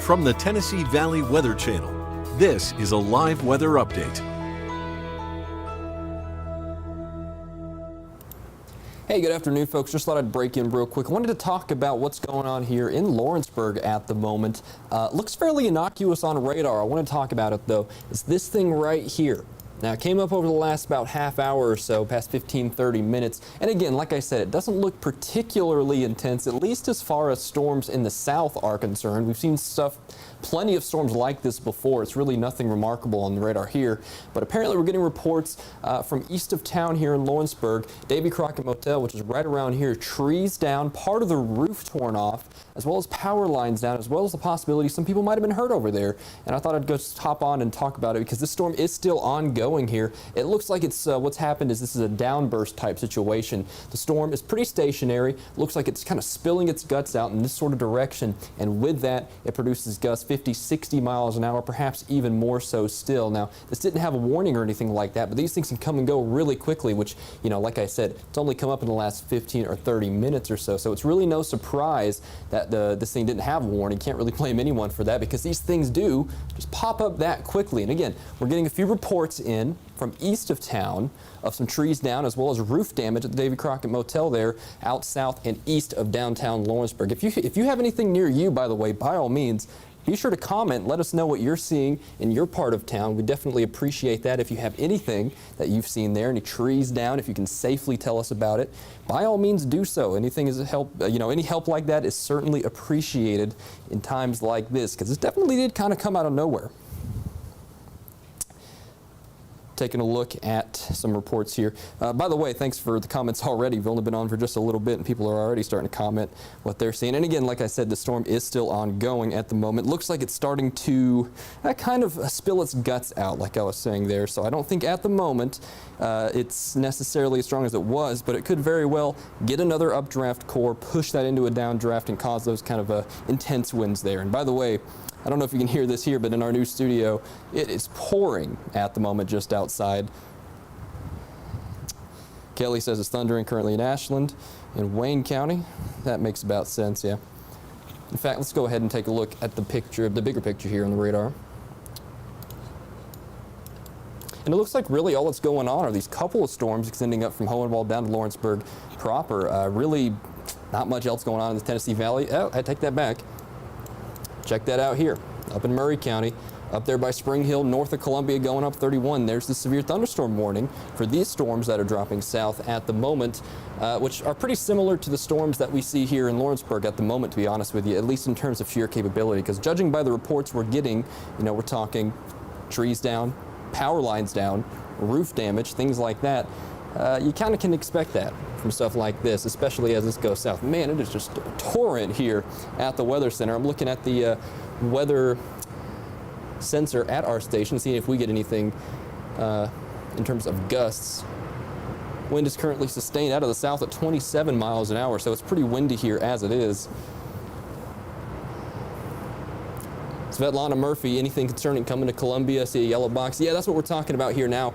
From the Tennessee Valley Weather Channel, this is a live weather update. Hey, good afternoon, folks. Just thought I'd break in real quick. I wanted to talk about what's going on here in Lawrenceburg at the moment. Looks fairly innocuous on radar. I want to talk about it, though. It's this thing right here. Now, it came up over the last about half hour or so, past 15-30 minutes. And again, like I said, it doesn't look particularly intense, at least as far as storms in the south are concerned. We've seen plenty of storms like this before. It's really nothing remarkable on the radar here. But apparently we're getting reports from east of town here in Lawrenceburg, Davy Crockett Motel, which is right around here, trees down, part of the roof torn off, as well as power lines down, as well as the possibility some people might have been hurt over there. And I thought I'd just hop on and talk about it because this storm is still ongoing here. It looks like it's what's happened is this is a downburst type situation. The storm is pretty stationary. Looks like it's kind of spilling its guts out in this sort of direction, and with that it produces gusts 50-60 miles an hour, perhaps even more so still. Now, this didn't have a warning or anything like that, but these things can come and go really quickly, which, you know, like I said, it's only come up in the last 15 or 30 minutes or so. So it's really no surprise that this thing didn't have a warning. Can't really blame anyone for that because these things do just pop up that quickly. And again, we're getting a few reports in from east of town of some trees down as well as roof damage at the Davy Crockett Motel there out south and east of downtown Lawrenceburg. If you have anything near you, by the way, by all means, be sure to comment. Let us know what you're seeing in your part of town. We definitely appreciate that. If you have anything that you've seen there, any trees down, if you can safely tell us about it, by all means do so. Anything is help, any help like that is certainly appreciated in times like this because it definitely did kind of come out of nowhere. Taking a look at some reports here. By the way, thanks for the comments already. We've only been on for just a little bit and people are already starting to comment what they're seeing. And again, like I said, the storm is still ongoing at the moment. Looks like it's starting to kind of spill its guts out, like I was saying there. So I don't think at the moment it's necessarily as strong as it was, but it could very well get another updraft core, push that into a downdraft and cause those kind of intense winds there. And by the way, I don't know if you can hear this here, but in our new studio, it is pouring at the moment just outside. Kelly says it's thundering currently in Ashland in Wayne County. That makes about sense, yeah. In fact, let's go ahead and take a look at the bigger picture here on the radar. And it looks like really all that's going on are these couple of storms extending up from Hohenwald down to Lawrenceburg proper. Really not much else going on in the Tennessee Valley. Oh, I take that back. Check that out here, up in Murray County, up there by Spring Hill, north of Columbia, going up 31. There's the severe thunderstorm warning for these storms that are dropping south at the moment, which are pretty similar to the storms that we see here in Lawrenceburg at the moment, to be honest with you, at least in terms of sheer capability. Because judging by the reports we're getting, we're talking trees down, power lines down, roof damage, things like that. You kind of can expect that from stuff like this, especially as this goes south. Man, it is just a torrent here at the Weather Center. I'm looking at the weather sensor at our station, seeing if we get anything in terms of gusts. Wind is currently sustained out of the south at 27 miles an hour, so it's pretty windy here as it is. Svetlana Murphy, anything concerning coming to Columbia? See a yellow box? Yeah, that's what we're talking about here now.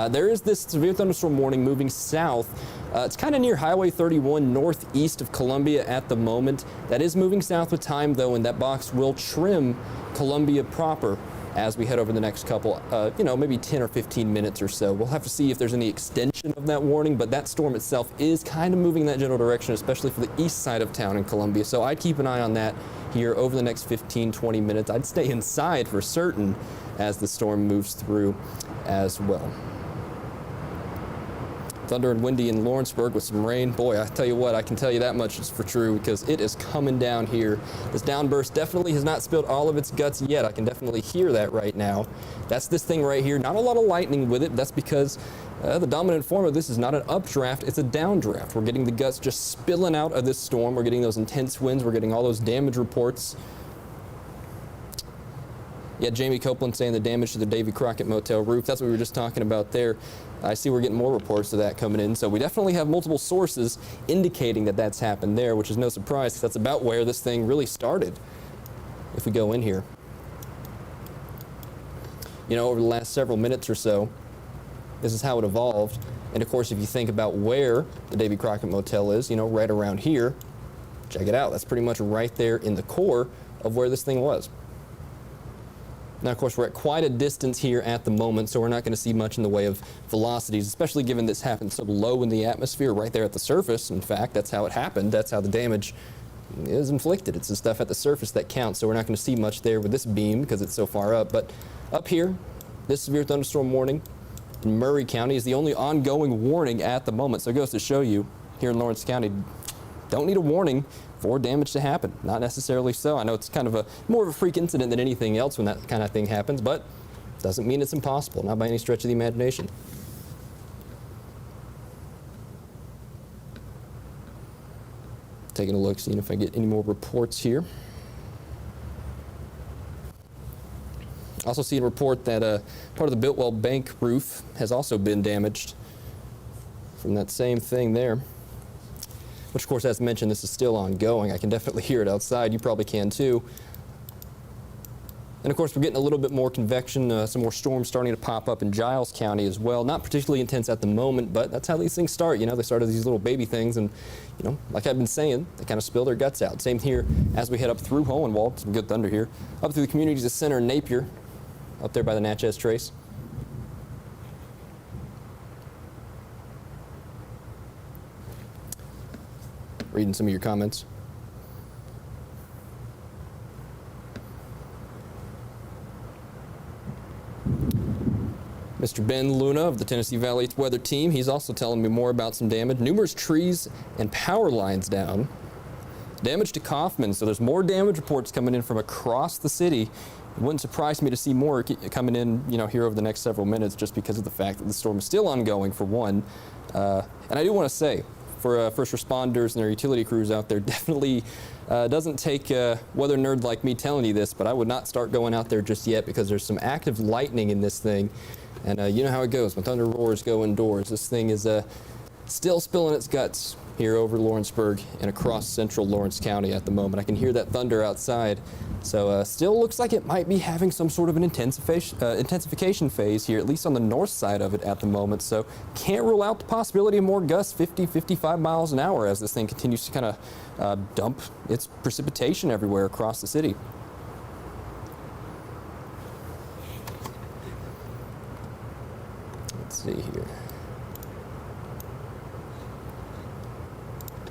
There is this severe thunderstorm warning moving south. It's kind of near Highway 31 northeast of Columbia at the moment. That is moving south with time, though, and that box will trim Columbia proper as we head over the next couple, maybe 10 or 15 minutes or so. We'll have to see if there's any extension of that warning, but that storm itself is kind of moving in that general direction, especially for the east side of town in Columbia. So I'd keep an eye on that here over the next 15-20 minutes. I'd stay inside for certain as the storm moves through as well. Thunder and windy in Lawrenceburg with some rain. Boy, I tell you what, I can tell you that much is for true because it is coming down here. This downburst definitely has not spilled all of its guts yet. I can definitely hear that right now. That's this thing right here. Not a lot of lightning with it. That's because the dominant form of this is not an updraft, it's a downdraft. We're getting the guts just spilling out of this storm. We're getting those intense winds. We're getting all those damage reports. Yeah, Jamie Copeland saying the damage to the Davy Crockett Motel roof. That's what we were just talking about there. I see we're getting more reports of that coming in. So we definitely have multiple sources indicating that that's happened there, which is no surprise because that's about where this thing really started. If we go in here, over the last several minutes or so, this is how it evolved. And of course, if you think about where the Davy Crockett Motel is, right around here, check it out. That's pretty much right there in the core of where this thing was. Now, of course, we're at quite a distance here at the moment, so we're not going to see much in the way of velocities, especially given this happened so low in the atmosphere, right there at the surface. In fact, that's how it happened. That's how the damage is inflicted. It's the stuff at the surface that counts, so we're not going to see much there with this beam because it's so far up. But up here, this severe thunderstorm warning in Murray County is the only ongoing warning at the moment. So it goes to show you, here in Lawrence County, don't need a warning for damage to happen. Not necessarily so. I know it's kind of more of a freak incident than anything else when that kind of thing happens, but doesn't mean it's impossible, not by any stretch of the imagination. Taking a look, seeing if I get any more reports here. Also seeing a report that part of the Biltwell Bank roof has also been damaged from that same thing there. Which, of course, as mentioned, this is still ongoing. I can definitely hear it outside. You probably can, too. And, of course, we're getting a little bit more convection, some more storms starting to pop up in Giles County as well. Not particularly intense at the moment, but that's how these things start. You know, they start as these little baby things, and, you know, like I've been saying, they kind of spill their guts out. Same here as we head up through Hohenwald. Some good thunder here. Up through the communities of Center and Napier, up there by the Natchez Trace. Reading some of your comments. Mr. Ben Luna of the Tennessee Valley Weather Team, he's also telling me more about some damage. Numerous trees and power lines down. Damage to Kaufman, so there's more damage reports coming in from across the city. It wouldn't surprise me to see more coming in, you know, here over the next several minutes, just because of the fact that the storm is still ongoing, for one. And I do want to say, for first responders and their utility crews out there, definitely doesn't take a weather nerd like me telling you this, but I would not start going out there just yet because there's some active lightning in this thing. And you know how it goes. When thunder roars, go indoors. This thing is still spilling its guts here over Lawrenceburg and across central Lawrence County at the moment. I can hear that thunder outside. So still looks like it might be having some sort of an intensification phase here, at least on the north side of it at the moment. So can't rule out the possibility of more gusts, 50, 55 miles an hour, as this thing continues to kind of dump its precipitation everywhere across the city. Let's see here.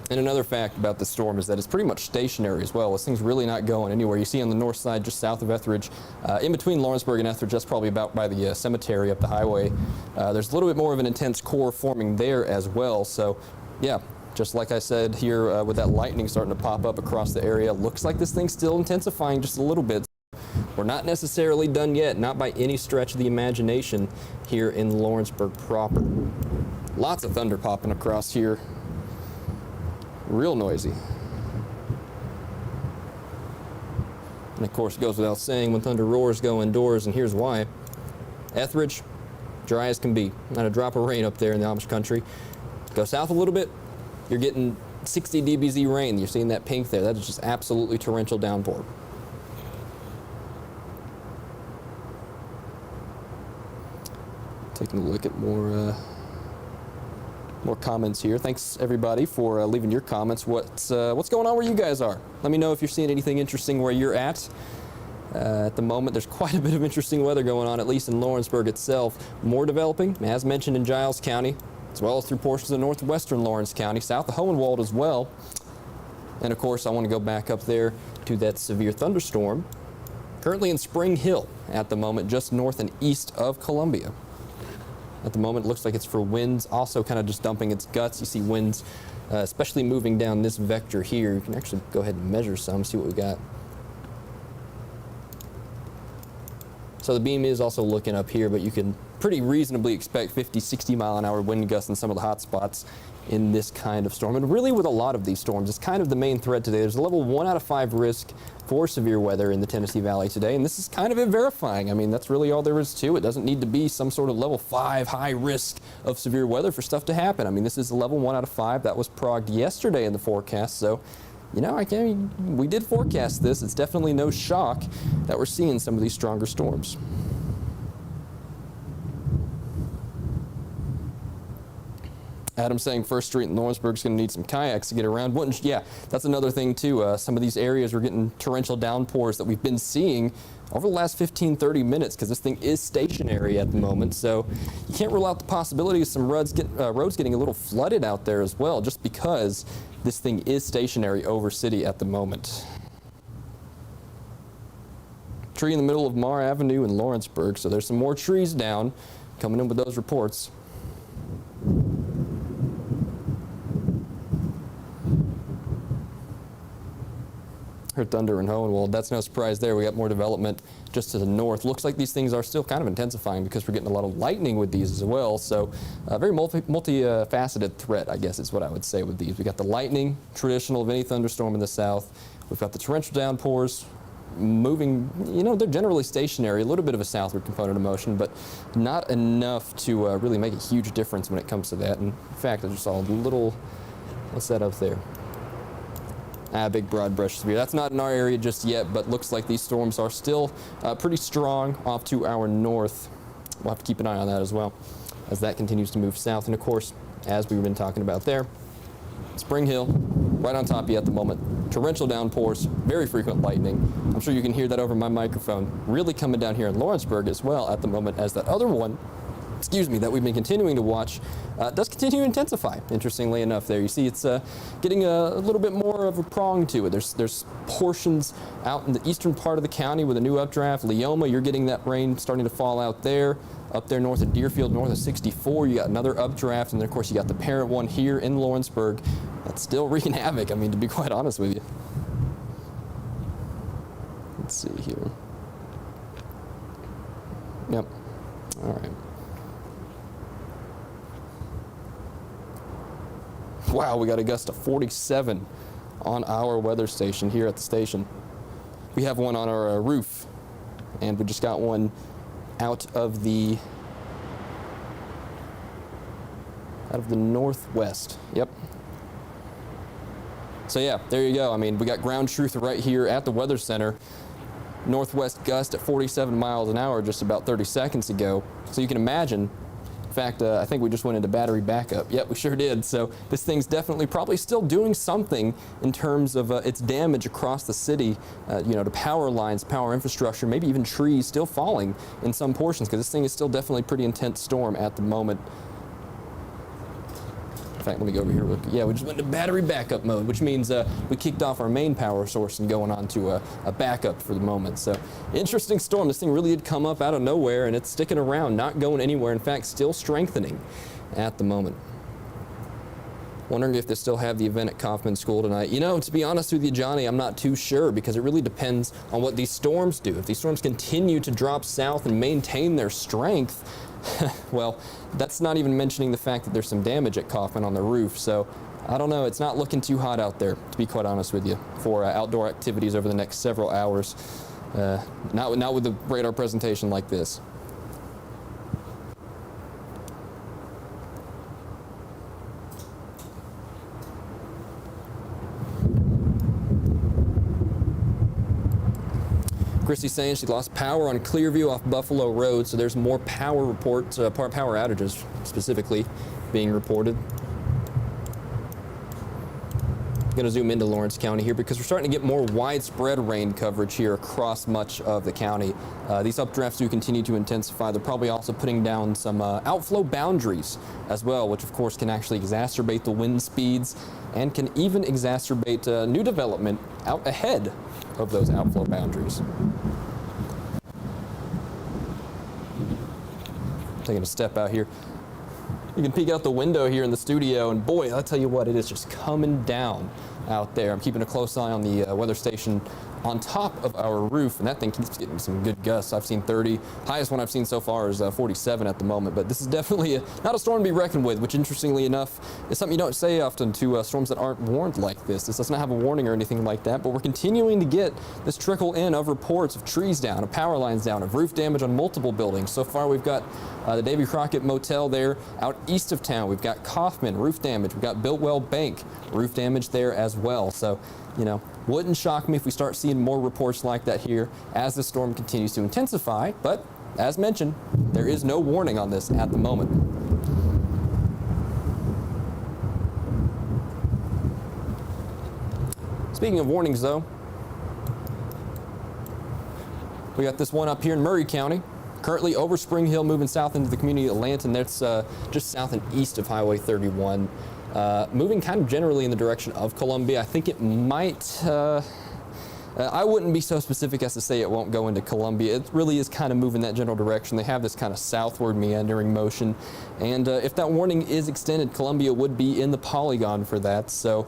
And another fact about the storm is that it's pretty much stationary as well. This thing's really not going anywhere. You see on the north side, just south of Etheridge, in between Lawrenceburg and Etheridge, that's probably about by the cemetery up the highway. There's a little bit more of an intense core forming there as well. So, yeah, just like I said here, with that lightning starting to pop up across the area, looks like this thing's still intensifying just a little bit. We're not necessarily done yet, not by any stretch of the imagination here in Lawrenceburg proper. Lots of thunder popping across here. Real noisy. And of course, it goes without saying, when thunder roars, go indoors, and here's why. Etheridge, dry as can be. Not a drop of rain up there in the Amish country. Go south a little bit, you're getting 60 dBz rain. You're seeing that pink there. That is just absolutely torrential downpour. Taking a look at more comments here. Thanks everybody for leaving your comments. What's going on where you guys are? Let me know if you're seeing anything interesting where you're at. At the moment, there's quite a bit of interesting weather going on, at least in Lawrenceburg itself. More developing, as mentioned, in Giles County, as well as through portions of northwestern Lawrence County, south of Hohenwald as well. And of course, I want to go back up there to that severe thunderstorm, currently in Spring Hill at the moment, just north and east of Columbia. At the moment, it looks like it's for winds, also kind of just dumping its guts. You see winds, especially moving down this vector here. You can actually go ahead and measure some, see what we got. So the beam is also looking up here, but you can pretty reasonably expect 50, 60 mile an hour wind gusts in some of the hot spots in this kind of storm. And really with a lot of these storms, it's kind of the main threat today. There's a level 1 out of 5 risk for severe weather in the Tennessee Valley today, and this is kind of it verifying. I mean, that's really all there is to it. It doesn't need to be some sort of level 5 high risk of severe weather for stuff to happen. I mean, this is a level 1 out of 5 that was progged yesterday in the forecast, so you know, we did forecast this. It's definitely no shock that we're seeing some of these stronger storms. Adam saying First Street in Lawrenceburg is going to need some kayaks to get around. Yeah, that's another thing too. Some of these areas we're getting torrential downpours that we've been seeing over the last 15-30 minutes because this thing is stationary at the moment. So you can't rule out the possibility of some roads getting a little flooded out there as well, just because this thing is stationary over city at the moment. Tree in the middle of Marr Avenue in Lawrenceburg, so there's some more trees down coming in with those reports. Heard thunder in Hohenwald. That's no surprise there. We got more development just to the north. Looks like these things are still kind of intensifying because we're getting a lot of lightning with these as well. So a very multi-faceted threat, I guess is what I would say with these. We got the lightning, traditional of any thunderstorm in the south. We've got the torrential downpours moving, they're generally stationary, a little bit of a southward component of motion, but not enough to really make a huge difference when it comes to that. And in fact, I just saw a little, what's that up there? Big broad brush severe. That's not in our area just yet, but looks like these storms are still pretty strong off to our north. We'll have to keep an eye on that as well as that continues to move south. And of course, as we've been talking about there, Spring Hill, right on top of you at the moment. Torrential downpours, very frequent lightning. I'm sure you can hear that over my microphone. Really coming down here in Lawrenceburg as well at the moment, as that other one, that we've been continuing to watch does continue to intensify. Interestingly enough, there you see it's getting a little bit more of a prong to it. There's portions out in the eastern part of the county with a new updraft. Leoma, you're getting that rain starting to fall out there. Up there north of Deerfield, north of 64, you got another updraft, and then of course you got the parent one here in Lawrenceburg. That's still wreaking havoc, I mean, to be quite honest with you. Let's see here. Yep. All right. Wow, we got a gust of 47 on our weather station here at the station. We have one on our roof, and we just got one out of the northwest. Yep. So yeah, there you go. I mean, we got ground truth right here at the weather center. Northwest gust at 47 miles an hour just about 30 seconds ago. So you can imagine. In fact, I think we just went into battery backup. Yep, we sure did. So this thing's definitely probably still doing something in terms of its damage across the city, to power lines, power infrastructure, maybe even trees still falling in some portions, because this thing is still definitely a pretty intense storm at the moment. In fact, let me go over here. Look. Yeah, we just went into battery backup mode, which means we kicked off our main power source and going on to a backup for the moment. So, interesting storm. This thing really did come up out of nowhere, and it's sticking around, not going anywhere. In fact, still strengthening at the moment. Wondering if they still have the event at Kaufman School tonight. To be honest with you, Johnny, I'm not too sure, because it really depends on what these storms do. If these storms continue to drop south and maintain their strength, well, that's not even mentioning the fact that there's some damage at Kaufman on the roof. So I don't know. It's not looking too hot out there, to be quite honest with you, for outdoor activities over the next several hours. Not with the radar presentation like this. Christy's saying she lost power on Clearview off Buffalo Road, so there's more power reports, power outages specifically being reported. I'm going to zoom into Lawrence County here because we're starting to get more widespread rain coverage here across much of the county. These updrafts do continue to intensify. They're probably also putting down some outflow boundaries as well, which of course can actually exacerbate the wind speeds and can even exacerbate new development out ahead of those outflow boundaries. Taking a step out here. You can peek out the window here in the studio, and boy, I'll tell you what, it is just coming down out there. I'm keeping a close eye on the weather station on top of our roof, and that thing keeps getting some good gusts. I've seen 30. Highest one I've seen so far is 47 at the moment, but this is definitely not a storm to be reckoned with, which interestingly enough is something you don't say often to storms that aren't warned like this. This does not have a warning or anything like that, but we're continuing to get this trickle in of reports of trees down, of power lines down, of roof damage on multiple buildings. So far we've got the Davy Crockett Motel there out east of town. We've got Kaufman, roof damage. We've got Biltwell Bank, roof damage there as well. So, wouldn't shock me if we start seeing more reports like that here as the storm continues to intensify. But as mentioned, there is no warning on this at the moment. Speaking of warnings, though, we got this one up here in Murray County. Currently over Spring Hill, moving south into the community of Lanton. That's just south and east of Highway 31. Moving kind of generally in the direction of Columbia. I think it might, I wouldn't be so specific as to say it won't go into Columbia. It really is kind of moving that general direction. They have this kind of southward meandering motion. And if that warning is extended, Columbia would be in the polygon for that. So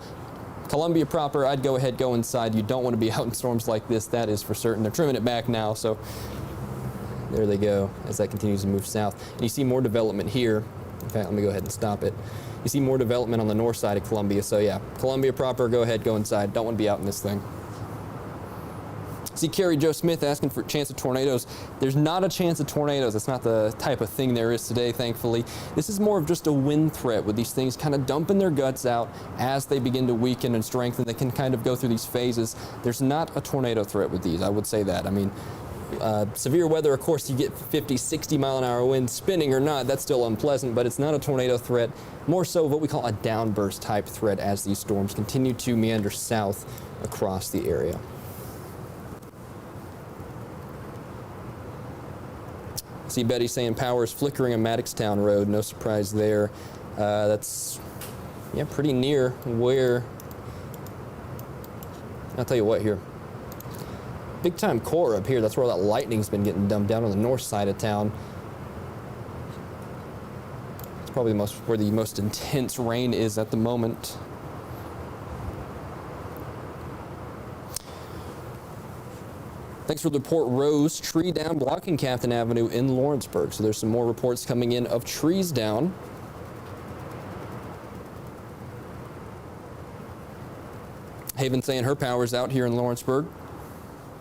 Columbia proper, I'd go ahead, go inside. You don't want to be out in storms like this, that is for certain. They're trimming it back now, so there they go as that continues to move south. And you see more development here. In fact, let me go ahead and stop it. You see more development on the north side of Columbia. So yeah, Columbia proper, go ahead, go inside. Don't want to be out in this thing. See Carrie Joe Smith asking for a chance of tornadoes. There's not a chance of tornadoes. That's not the type of thing there is today, thankfully. This is more of just a wind threat with these things kind of dumping their guts out as they begin to weaken and strengthen. They can kind of go through these phases. There's not a tornado threat with these, I would say that. I mean, severe weather, of course, you get 50, 60 mile an hour winds, spinning or not, that's still unpleasant, but it's not a tornado threat. More so what we call a downburst type threat as these storms continue to meander south across the area. See Betty saying power is flickering on Maddoxtown Road. No surprise there. That's, yeah, pretty near where, I'll tell you what here. Big time core up here. That's where all that lightning's been getting dumped down on the north side of town. It's probably where the most intense rain is at the moment. Thanks for the report, Rose. Tree down blocking Captain Avenue in Lawrenceburg. So there's some more reports coming in of trees down. Haven saying her power's out here in Lawrenceburg.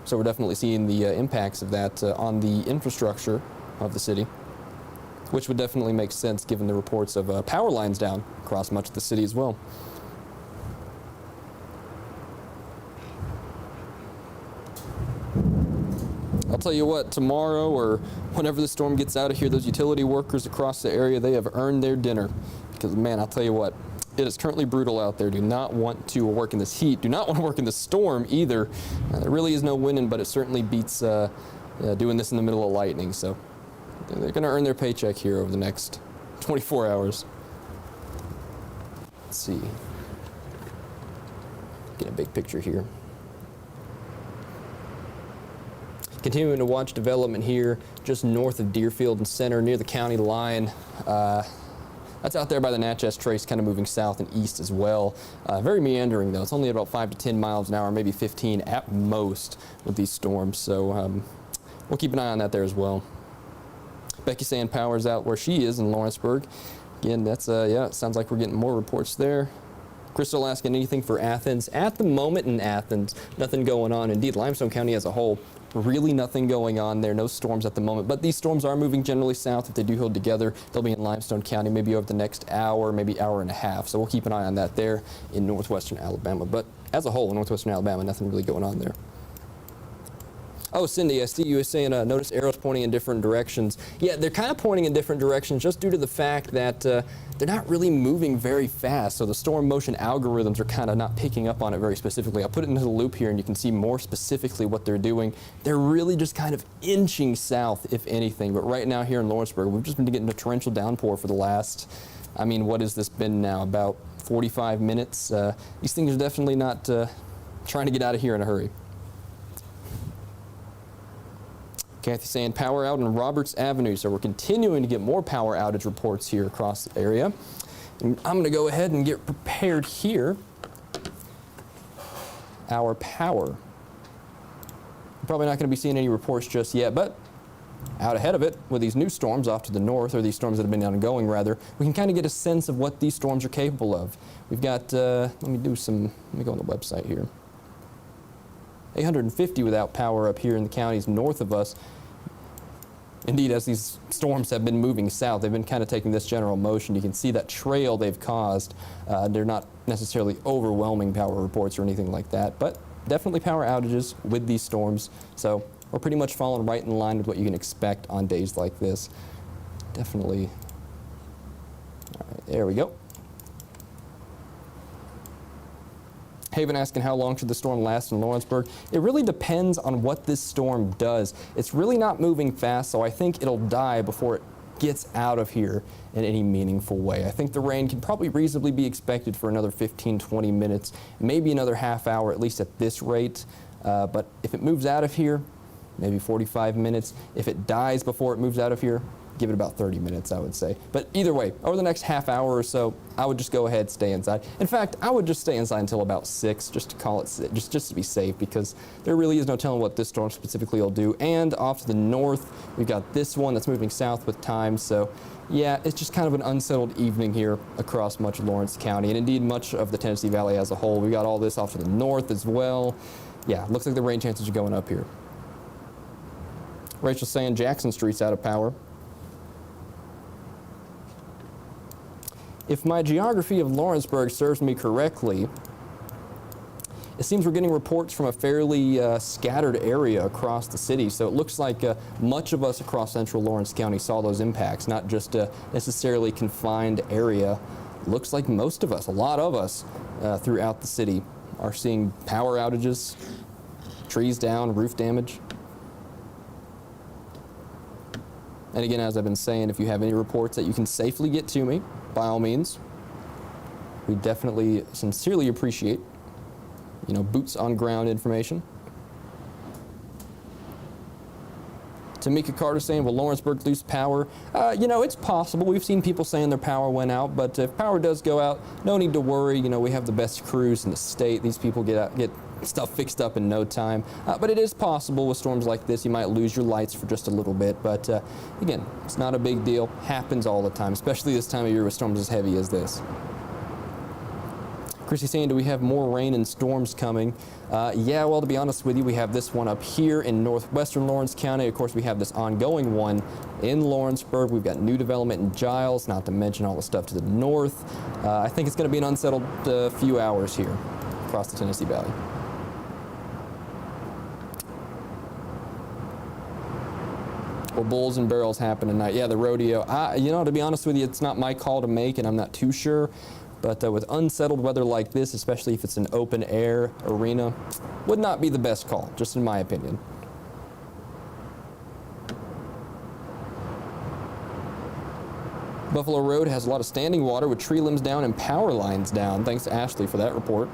So we're definitely seeing the impacts of that on the infrastructure of the city, which would definitely make sense given the reports of power lines down across much of the city as well. I'll tell you what, tomorrow or whenever the storm gets out of here, those utility workers across the area, they have earned their dinner. Because, man, I'll tell you what, it is currently brutal out there. Do not want to work in this heat. Do not want to work in this storm either. There really is no winning, but it certainly beats doing this in the middle of lightning. So they're going to earn their paycheck here over the next 24 hours. Let's see. Get a big picture here. Continuing to watch development here just north of Deerfield and Center near the county line. That's out there by the Natchez Trace, kind of moving south and east as well. Very meandering though. It's only about 5 to 10 miles an hour, maybe 15 at most with these storms. So we'll keep an eye on that there as well. Becky saying power's out where she is in Lawrenceburg. Again, that's, yeah, it sounds like we're getting more reports there. Crystal asking anything for Athens. At the moment in Athens, nothing going on. Indeed, Limestone County as a whole, really nothing going on there. No storms at the moment. But these storms are moving generally south. If they do hold together, they'll be in Limestone County maybe over the next hour, maybe hour and a half. So we'll keep an eye on that there in northwestern Alabama. But as a whole, in northwestern Alabama, nothing really going on there. Oh, Cindy, I see you were saying notice arrows pointing in different directions. Yeah, they're kind of pointing in different directions just due to the fact that they're not really moving very fast. So the storm motion algorithms are kind of not picking up on it very specifically. I'll put it into the loop here and you can see more specifically what they're doing. They're really just kind of inching south, if anything. But right now here in Lawrenceburg, we've just been getting a torrential downpour for the last, I mean, what has this been now? About 45 minutes. These things are definitely not trying to get out of here in a hurry. Kathy saying power out on Roberts Avenue. So we're continuing to get more power outage reports here across the area. And I'm going to go ahead and get prepared here. Our power. Probably not going to be seeing any reports just yet, but out ahead of it with these new storms off to the north, or these storms that have been ongoing rather, we can kind of get a sense of what these storms are capable of. We've got, let me go on the website here. 850 without power up here in the counties north of us. Indeed, as these storms have been moving south, they've been kind of taking this general motion. You can see that trail they've caused. They're not necessarily overwhelming power reports or anything like that, but definitely power outages with these storms. So we're pretty much falling right in line with what you can expect on days like this. Definitely. All right, there we go. Haven asking how long should the storm last in Lawrenceburg? It really depends on what this storm does. It's really not moving fast, so I think it'll die before it gets out of here in any meaningful way. I think the rain can probably reasonably be expected for another 15-20 minutes, maybe another half hour, at least at this rate. But if it moves out of here, maybe 45 minutes. If it dies before it moves out of here, give it about 30 minutes, I would say. But either way, over the next half hour or so, I would just go ahead, stay inside. In fact, I would just stay inside until about 6, just to call it, just to be safe, because there really is no telling what this storm specifically will do. And off to the north, we've got this one that's moving south with time. So yeah, it's just kind of an unsettled evening here across much of Lawrence County, and indeed much of the Tennessee Valley as a whole. We got all this off to the north as well. Yeah, looks like the rain chances are going up here. Rachel's saying Jackson Street's out of power. If my geography of Lawrenceburg serves me correctly, it seems we're getting reports from a fairly scattered area across the city. So it looks like much of us across central Lawrence County saw those impacts, not just a necessarily confined area. Looks like most of us, a lot of us throughout the city are seeing power outages, trees down, roof damage. And again, as I've been saying, if you have any reports that you can safely get to me, by all means, we definitely sincerely appreciate, boots on ground information. Tamika Carter saying, will Lawrenceburg lose power? It's possible. We've seen people saying their power went out, but if power does go out, no need to worry. We have the best crews in the state. These people get stuff fixed up in no time. But it is possible with storms like this, you might lose your lights for just a little bit. But again, it's not a big deal. Happens all the time, especially this time of year with storms as heavy as this. Chrissy saying, do we have more rain and storms coming? Yeah, well, to be honest with you, we have this one up here in northwestern Lawrence County. Of course, we have this ongoing one in Lawrenceburg. We've got new development in Giles, not to mention all the stuff to the north. I think it's going to be an unsettled few hours here across the Tennessee Valley. Well, bulls and barrels happen tonight. Yeah, the rodeo. To be honest with you, it's not my call to make, and I'm not too sure. But with unsettled weather like this, especially if it's an open air arena, would not be the best call, just in my opinion. Buffalo Road has a lot of standing water with tree limbs down and power lines down. Thanks to Ashley for that report.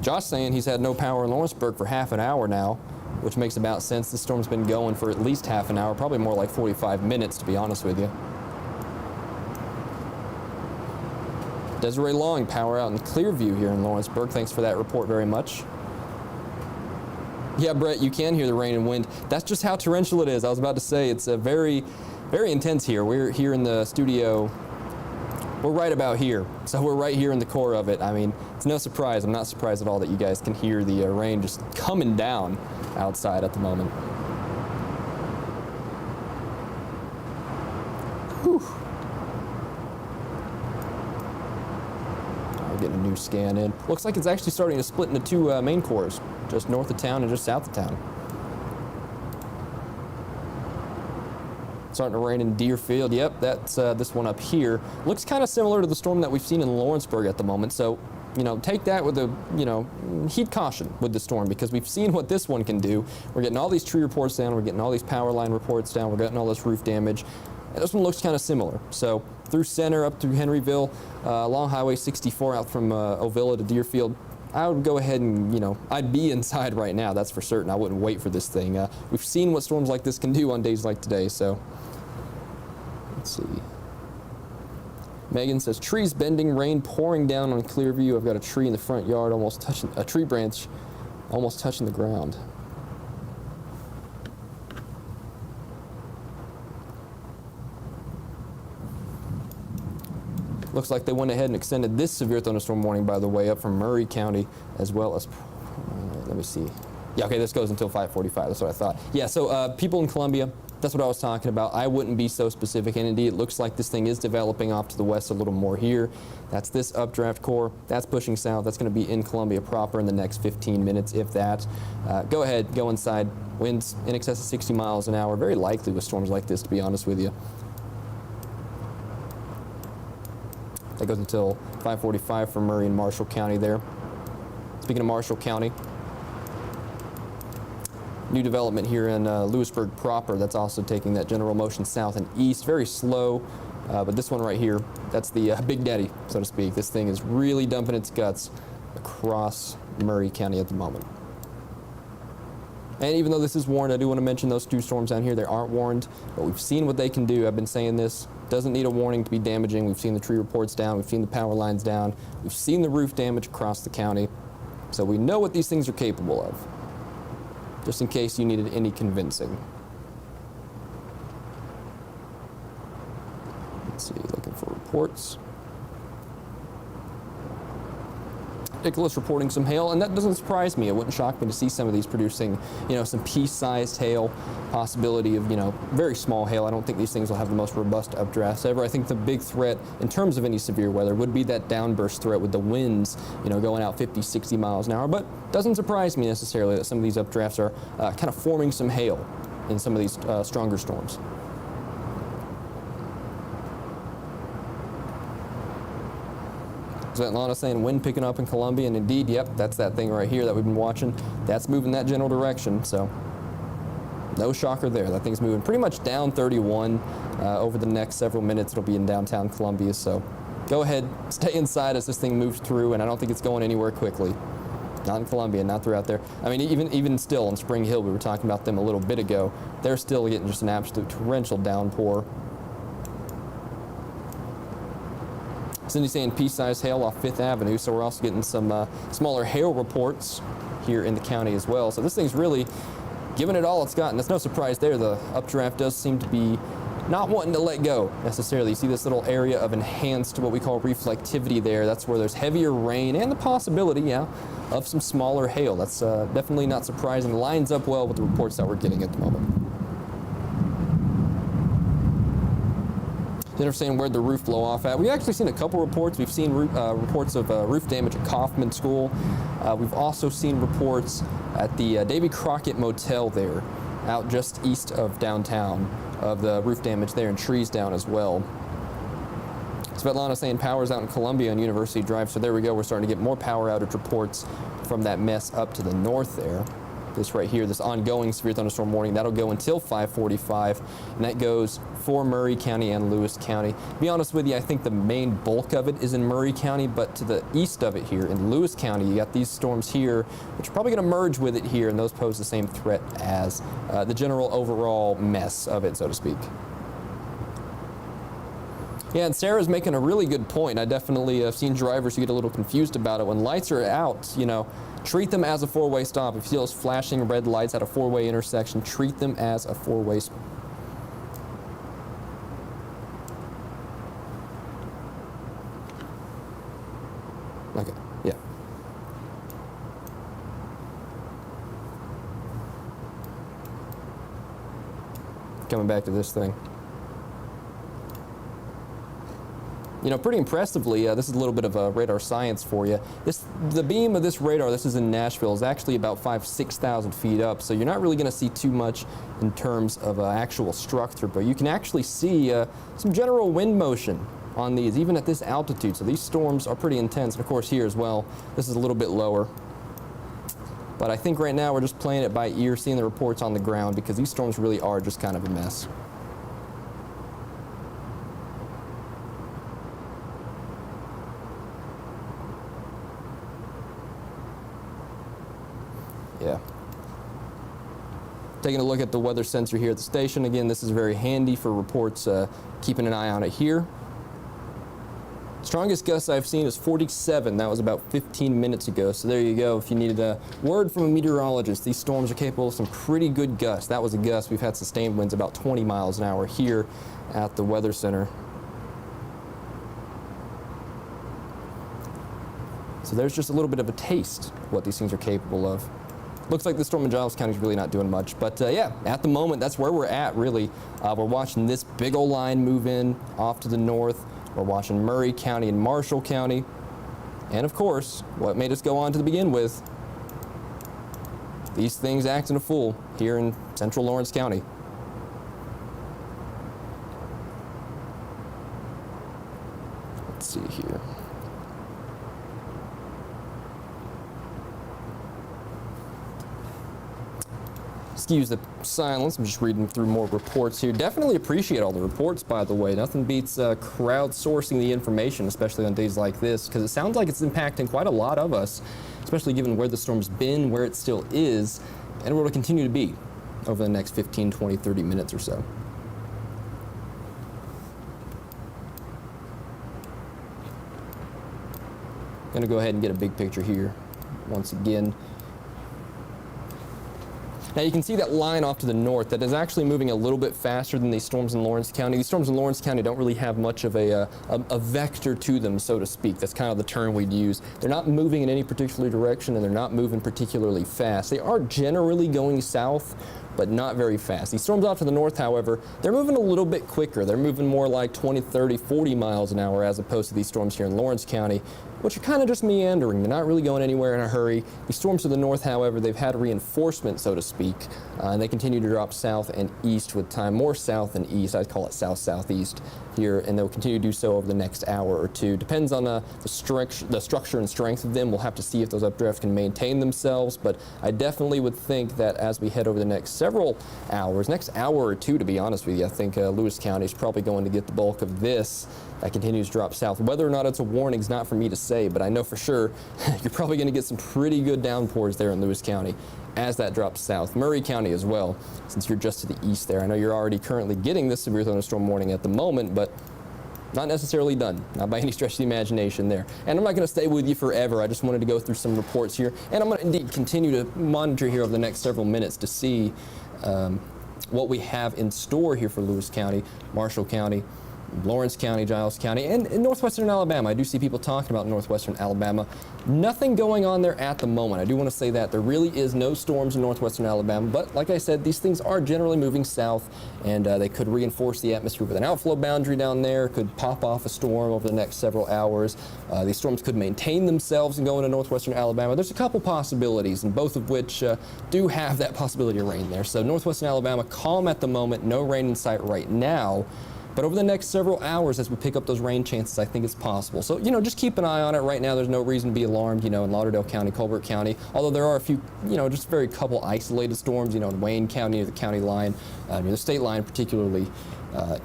Josh saying he's had no power in Lawrenceburg for half an hour now, which makes about sense. The storm's been going for at least half an hour, probably more like 45 minutes, to be honest with you. Desiree Long, power out in Clearview here in Lawrenceburg. Thanks for that report very much. Yeah, Brett, you can hear the rain and wind. That's just how torrential it is. I was about to say it's very, very intense here. We're here in the studio. We're right about here, so we're right here in the core of it. I mean, it's no surprise. I'm not surprised at all that you guys can hear the rain just coming down outside at the moment. Whew. We're getting a new scan in. Looks like it's actually starting to split into two main cores, just north of town and just south of town. Starting to rain in Deerfield. Yep, that's this one up here. Looks kind of similar to the storm that we've seen in Lawrenceburg at the moment. So, take that with heed caution with the storm, because we've seen what this one can do. We're getting all these tree reports down. We're getting all these power line reports down. We're getting all this roof damage. And this one looks kind of similar. So through Center up through Henryville, along Highway 64 out from Ovilla to Deerfield, I would go ahead and, I'd be inside right now, that's for certain. I wouldn't wait for this thing. We've seen what storms like this can do on days like today, so let's see. Megan says, trees bending, rain pouring down on Clearview. I've got a tree in the front yard, a tree branch almost touching the ground. Looks like they went ahead and extended this severe thunderstorm warning, by the way, up from Murray County, as well as, let me see. Yeah, okay, this goes until 5:45, that's what I thought. Yeah, so people in Columbia, that's what I was talking about. I wouldn't be so specific, and indeed it looks like this thing is developing off to the west a little more here. That's this updraft core, that's pushing south. That's gonna be in Columbia proper in the next 15 minutes, if that. Go ahead, go inside. Winds in excess of 60 miles an hour, very likely with storms like this, to be honest with you. That goes until 5:45 for Murray and Marshall County there. Speaking of Marshall County, new development here in Lewisburg proper. That's also taking that general motion south and east. Very slow, but this one right here, that's the Big Daddy, so to speak. This thing is really dumping its guts across Murray County at the moment. And even though this is warned, I do want to mention those two storms down here. They aren't warned, but we've seen what they can do. I've been saying this. Doesn't need a warning to be damaging. We've seen the tree reports down. We've seen the power lines down. We've seen the roof damage across the county. So we know what these things are capable of, just in case you needed any convincing. Let's see, looking for reports. Nicholas reporting some hail, and that doesn't surprise me. It wouldn't shock me to see some of these producing, some pea-sized hail, possibility of, very small hail. I don't think these things will have the most robust updrafts ever. I think the big threat in terms of any severe weather would be that downburst threat with the winds, going out 50, 60 miles an hour. But it doesn't surprise me necessarily that some of these updrafts are kind of forming some hail in some of these stronger storms. Svetlana saying wind picking up in Columbia, and indeed, yep, that's that thing right here that we've been watching. That's moving that general direction, so no shocker there. That thing's moving pretty much down 31. Over the next several minutes, it'll be in downtown Columbia, so go ahead, stay inside as this thing moves through, and I don't think it's going anywhere quickly. Not in Columbia, not throughout there. I mean, even still in Spring Hill, we were talking about them a little bit ago. They're still getting just an absolute torrential downpour. Cindy saying pea-sized hail off 5th Avenue, so we're also getting some smaller hail reports here in the county as well. So this thing's really giving it all it's got, and it's no surprise there. The updraft does seem to be not wanting to let go necessarily. You see this little area of enhanced, what we call reflectivity there. That's where there's heavier rain and the possibility, of some smaller hail. That's definitely not surprising. Lines up well with the reports that we're getting at the moment. They're saying where'd the roof blow off at. We've actually seen a couple reports. We've seen reports of roof damage at Kaufman School. We've also seen reports at the Davy Crockett Motel there, out just east of downtown, of the roof damage there and trees down as well. Svetlana saying power's out in Columbia on University Drive. So there we go. We're starting to get more power outage reports from that mess up to the north there. This right here, this ongoing severe thunderstorm warning, that'll go until 5:45, and that goes for Murray County and Lewis County. To be honest with you, I think the main bulk of it is in Murray County, but to the east of it here in Lewis County, you got these storms here, which are probably going to merge with it here, and those pose the same threat as the general overall mess of it, so to speak. Yeah, and Sarah's making a really good point. I definitely have seen drivers who get a little confused about it. When lights are out, treat them as a four-way stop. If you see those flashing red lights at a four-way intersection, treat them as a four-way stop. Okay, yeah. Coming back to this thing. Pretty impressively, this is a little bit of radar science for you. The beam of this radar, this is in Nashville, is actually about 6,000 feet up, so you're not really going to see too much in terms of actual structure, but you can actually see some general wind motion on these, even at this altitude. So these storms are pretty intense, and of course here as well, this is a little bit lower. But I think right now we're just playing it by ear, seeing the reports on the ground, because these storms really are just kind of a mess. Yeah. Taking a look at the weather sensor here at the station. Again, this is very handy for reports, keeping an eye on it here. Strongest gust I've seen is 47. That was about 15 minutes ago. So there you go. If you needed a word from a meteorologist, these storms are capable of some pretty good gusts. That was a gust. We've had sustained winds about 20 miles an hour here at the weather center. So there's just a little bit of a taste of what these things are capable of. Looks like the storm in Giles County is really not doing much, but yeah, at the moment, that's where we're at, really. We're watching this big old line move in off to the north. We're watching Murray County and Marshall County. And of course, what made us go on to begin with, these things acting a fool here in central Lawrence County. Let's see here. Excuse the silence. I'm just reading through more reports here. Definitely appreciate all the reports, by the way. Nothing beats crowdsourcing the information, especially on days like this, because it sounds like it's impacting quite a lot of us, especially given where the storm's been, where it still is, and where it'll continue to be over the next 15, 20, 30 minutes or so. Going to go ahead and get a big picture here once again. Now you can see that line off to the north that is actually moving a little bit faster than these storms in Lawrence County. These storms in Lawrence County don't really have much of a vector to them, so to speak. That's kind of the term we'd use. They're not moving in any particular direction, and they're not moving particularly fast. They are generally going south, but not very fast. These storms off to the north, however, they're moving a little bit quicker. They're moving more like 20, 30, 40 miles an hour as opposed to these storms here in Lawrence County, which are kind of just meandering. They're not really going anywhere in a hurry. These storms to the north, however, they've had reinforcement, so to speak, and they continue to drop south and east with time. More south than east. I'd call it south-southeast here, and they'll continue to do so over the next hour or two. Depends on the structure and strength of them. We'll have to see if those updrafts can maintain themselves, but I definitely would think that as we head over the next several hours, next hour or two, to be honest with you, I think Lewis County is probably going to get the bulk of this. That continues to drop south. Whether or not it's a warning is not for me to say, but I know for sure you're probably going to get some pretty good downpours there in Lewis County as that drops south. Murray County as well, since you're just to the east there. I know you're already currently getting this severe thunderstorm warning at the moment, but not necessarily done, not by any stretch of the imagination there. And I'm not going to stay with you forever. I just wanted to go through some reports here, and I'm going to indeed continue to monitor here over the next several minutes to see what we have in store here for Lewis County, Marshall County, Lawrence County, Giles County, and in northwestern Alabama. I do see people talking about northwestern Alabama. Nothing going on there at the moment. I do want to say that there really is no storms in northwestern Alabama, but like I said, these things are generally moving south, and they could reinforce the atmosphere with an outflow boundary down there, could pop off a storm over the next several hours. These storms could maintain themselves and go into northwestern Alabama. There's a couple possibilities, and both of which do have that possibility of rain there. So northwestern Alabama, calm at the moment, no rain in sight right now. But over the next several hours, as we pick up those rain chances, I think it's possible. So, just keep an eye on it. Right now, there's no reason to be alarmed, in Lauderdale County, Colbert County, although there are a few, just very couple isolated storms, in Wayne County, near the county line, near the state line, particularly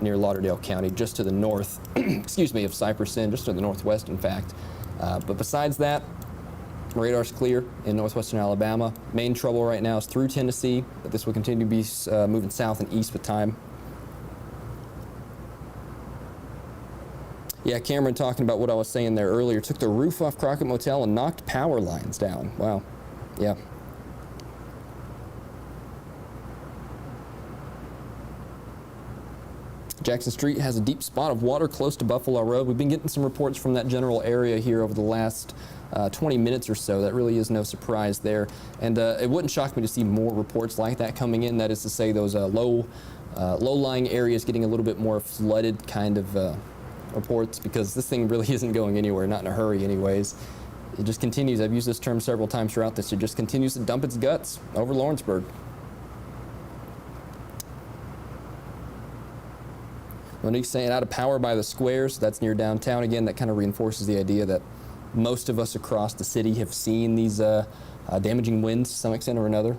near Lauderdale County, just to the north, excuse me, of Cypress End, just to the northwest, in fact. But besides that, radar's clear in northwestern Alabama. Main trouble right now is through Tennessee, but this will continue to be moving south and east with time. Yeah, Cameron talking about what I was saying there earlier. Took the roof off Crockett Motel and knocked power lines down. Wow. Yeah. Jackson Street has a deep spot of water close to Buffalo Road. We've been getting some reports from that general area here over the last 20 minutes or so. That really is no surprise there. And it wouldn't shock me to see more reports like that coming in. That is to say, those low-lying areas getting a little bit more flooded kind of reports, because this thing really isn't going anywhere, not in a hurry anyways. It just continues. I've used this term several times throughout this. It just continues to dump its guts over Lawrenceburg. Monique's saying out of power by the squares. That's near downtown. Again, that kind of reinforces the idea that most of us across the city have seen these damaging winds to some extent or another.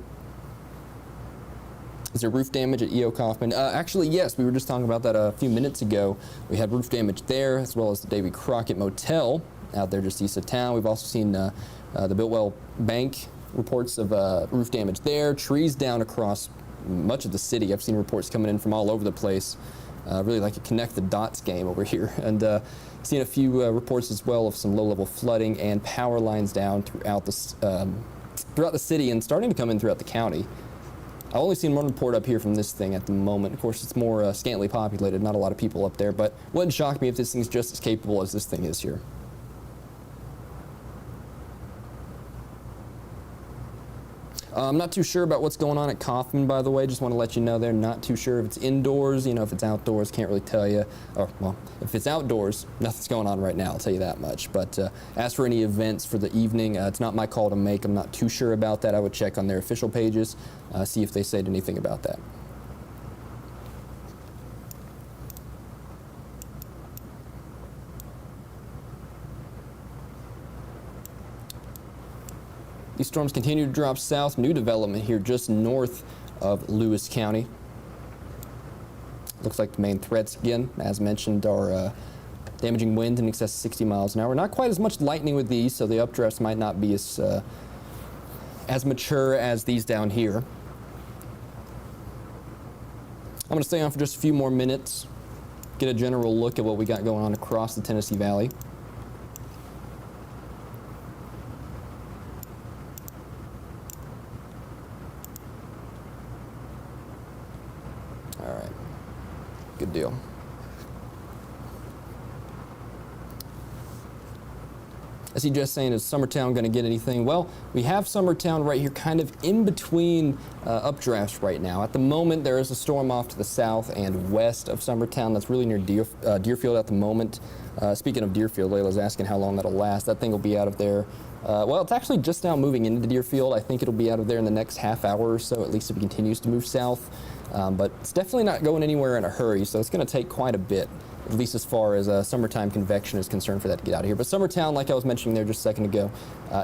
Is there roof damage at E.O. Kaufman? Actually, yes. We were just talking about that a few minutes ago. We had roof damage there, as well as the Davy Crockett Motel out there just east of town. We've also seen the Biltwell Bank reports of roof damage there. Trees down across much of the city. I've seen reports coming in from all over the place. Really like a connect the dots game over here. And seen a few reports as well of some low-level flooding and power lines down throughout the city and starting to come in throughout the county. I've only seen one report up here from this thing at the moment. Of course, it's more scantily populated, not a lot of people up there, but wouldn't shock me if this thing's just as capable as this thing is here. I'm not too sure about what's going on at Kaufman, by the way. Just want to let you know they're not too sure if it's indoors, if it's outdoors, can't really tell you. Or, well, if it's outdoors, nothing's going on right now, I'll tell you that much. But as for any events for the evening, it's not my call to make. I'm not too sure about that. I would check on their official pages, see if they said anything about that. These storms continue to drop south. New development here just north of Lewis County. Looks like the main threats, again, as mentioned, are damaging winds in excess of 60 miles an hour. Not quite as much lightning with these, so the updrafts might not be as mature as these down here. I'm going to stay on for just a few more minutes, get a general look at what we got going on across the Tennessee Valley. All right, good deal. I see Jess saying, is Summertown going to get anything? Well, we have Summertown right here kind of in between updrafts right now. At the moment, there is a storm off to the south and west of Summertown that's really near Deerfield at the moment. Speaking of Deerfield, Layla's asking how long that'll last. That thing will be out of there. Well, it's actually just now moving into Deerfield. I think it'll be out of there in the next half hour or so, at least if it continues to move south. But it's definitely not going anywhere in a hurry, so it's going to take quite a bit, at least as far as summertime convection is concerned, for that to get out of here. But Summertown, like I was mentioning there just a second ago,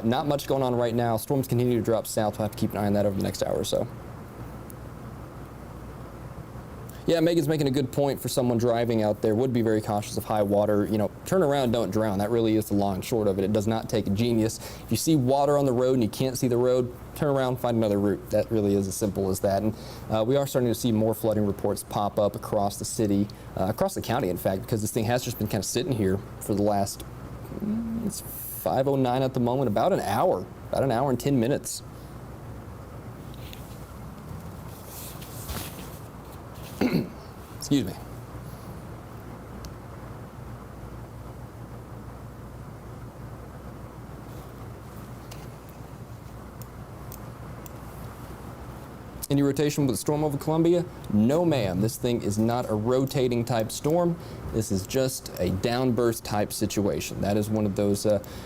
not much going on right now. Storms continue to drop south. We'll have to keep an eye on that over the next hour or so. Yeah, Megan's making a good point for someone driving out there. Would be very cautious of high water. You know, turn around, don't drown. That really is the long and short of it. It does not take a genius. If you see water on the road and you can't see the road, turn around, find another route. That really is as simple as that. And we are starting to see more flooding reports pop up across the city, across the county, in fact, because this thing has just been kind of sitting here for the last, it's 5:09 at the moment, about an hour and 10 minutes. Excuse me. Any rotation with the storm over Columbia? No, ma'am. This thing is not a rotating type storm. This is just a downburst type situation. That is one of those,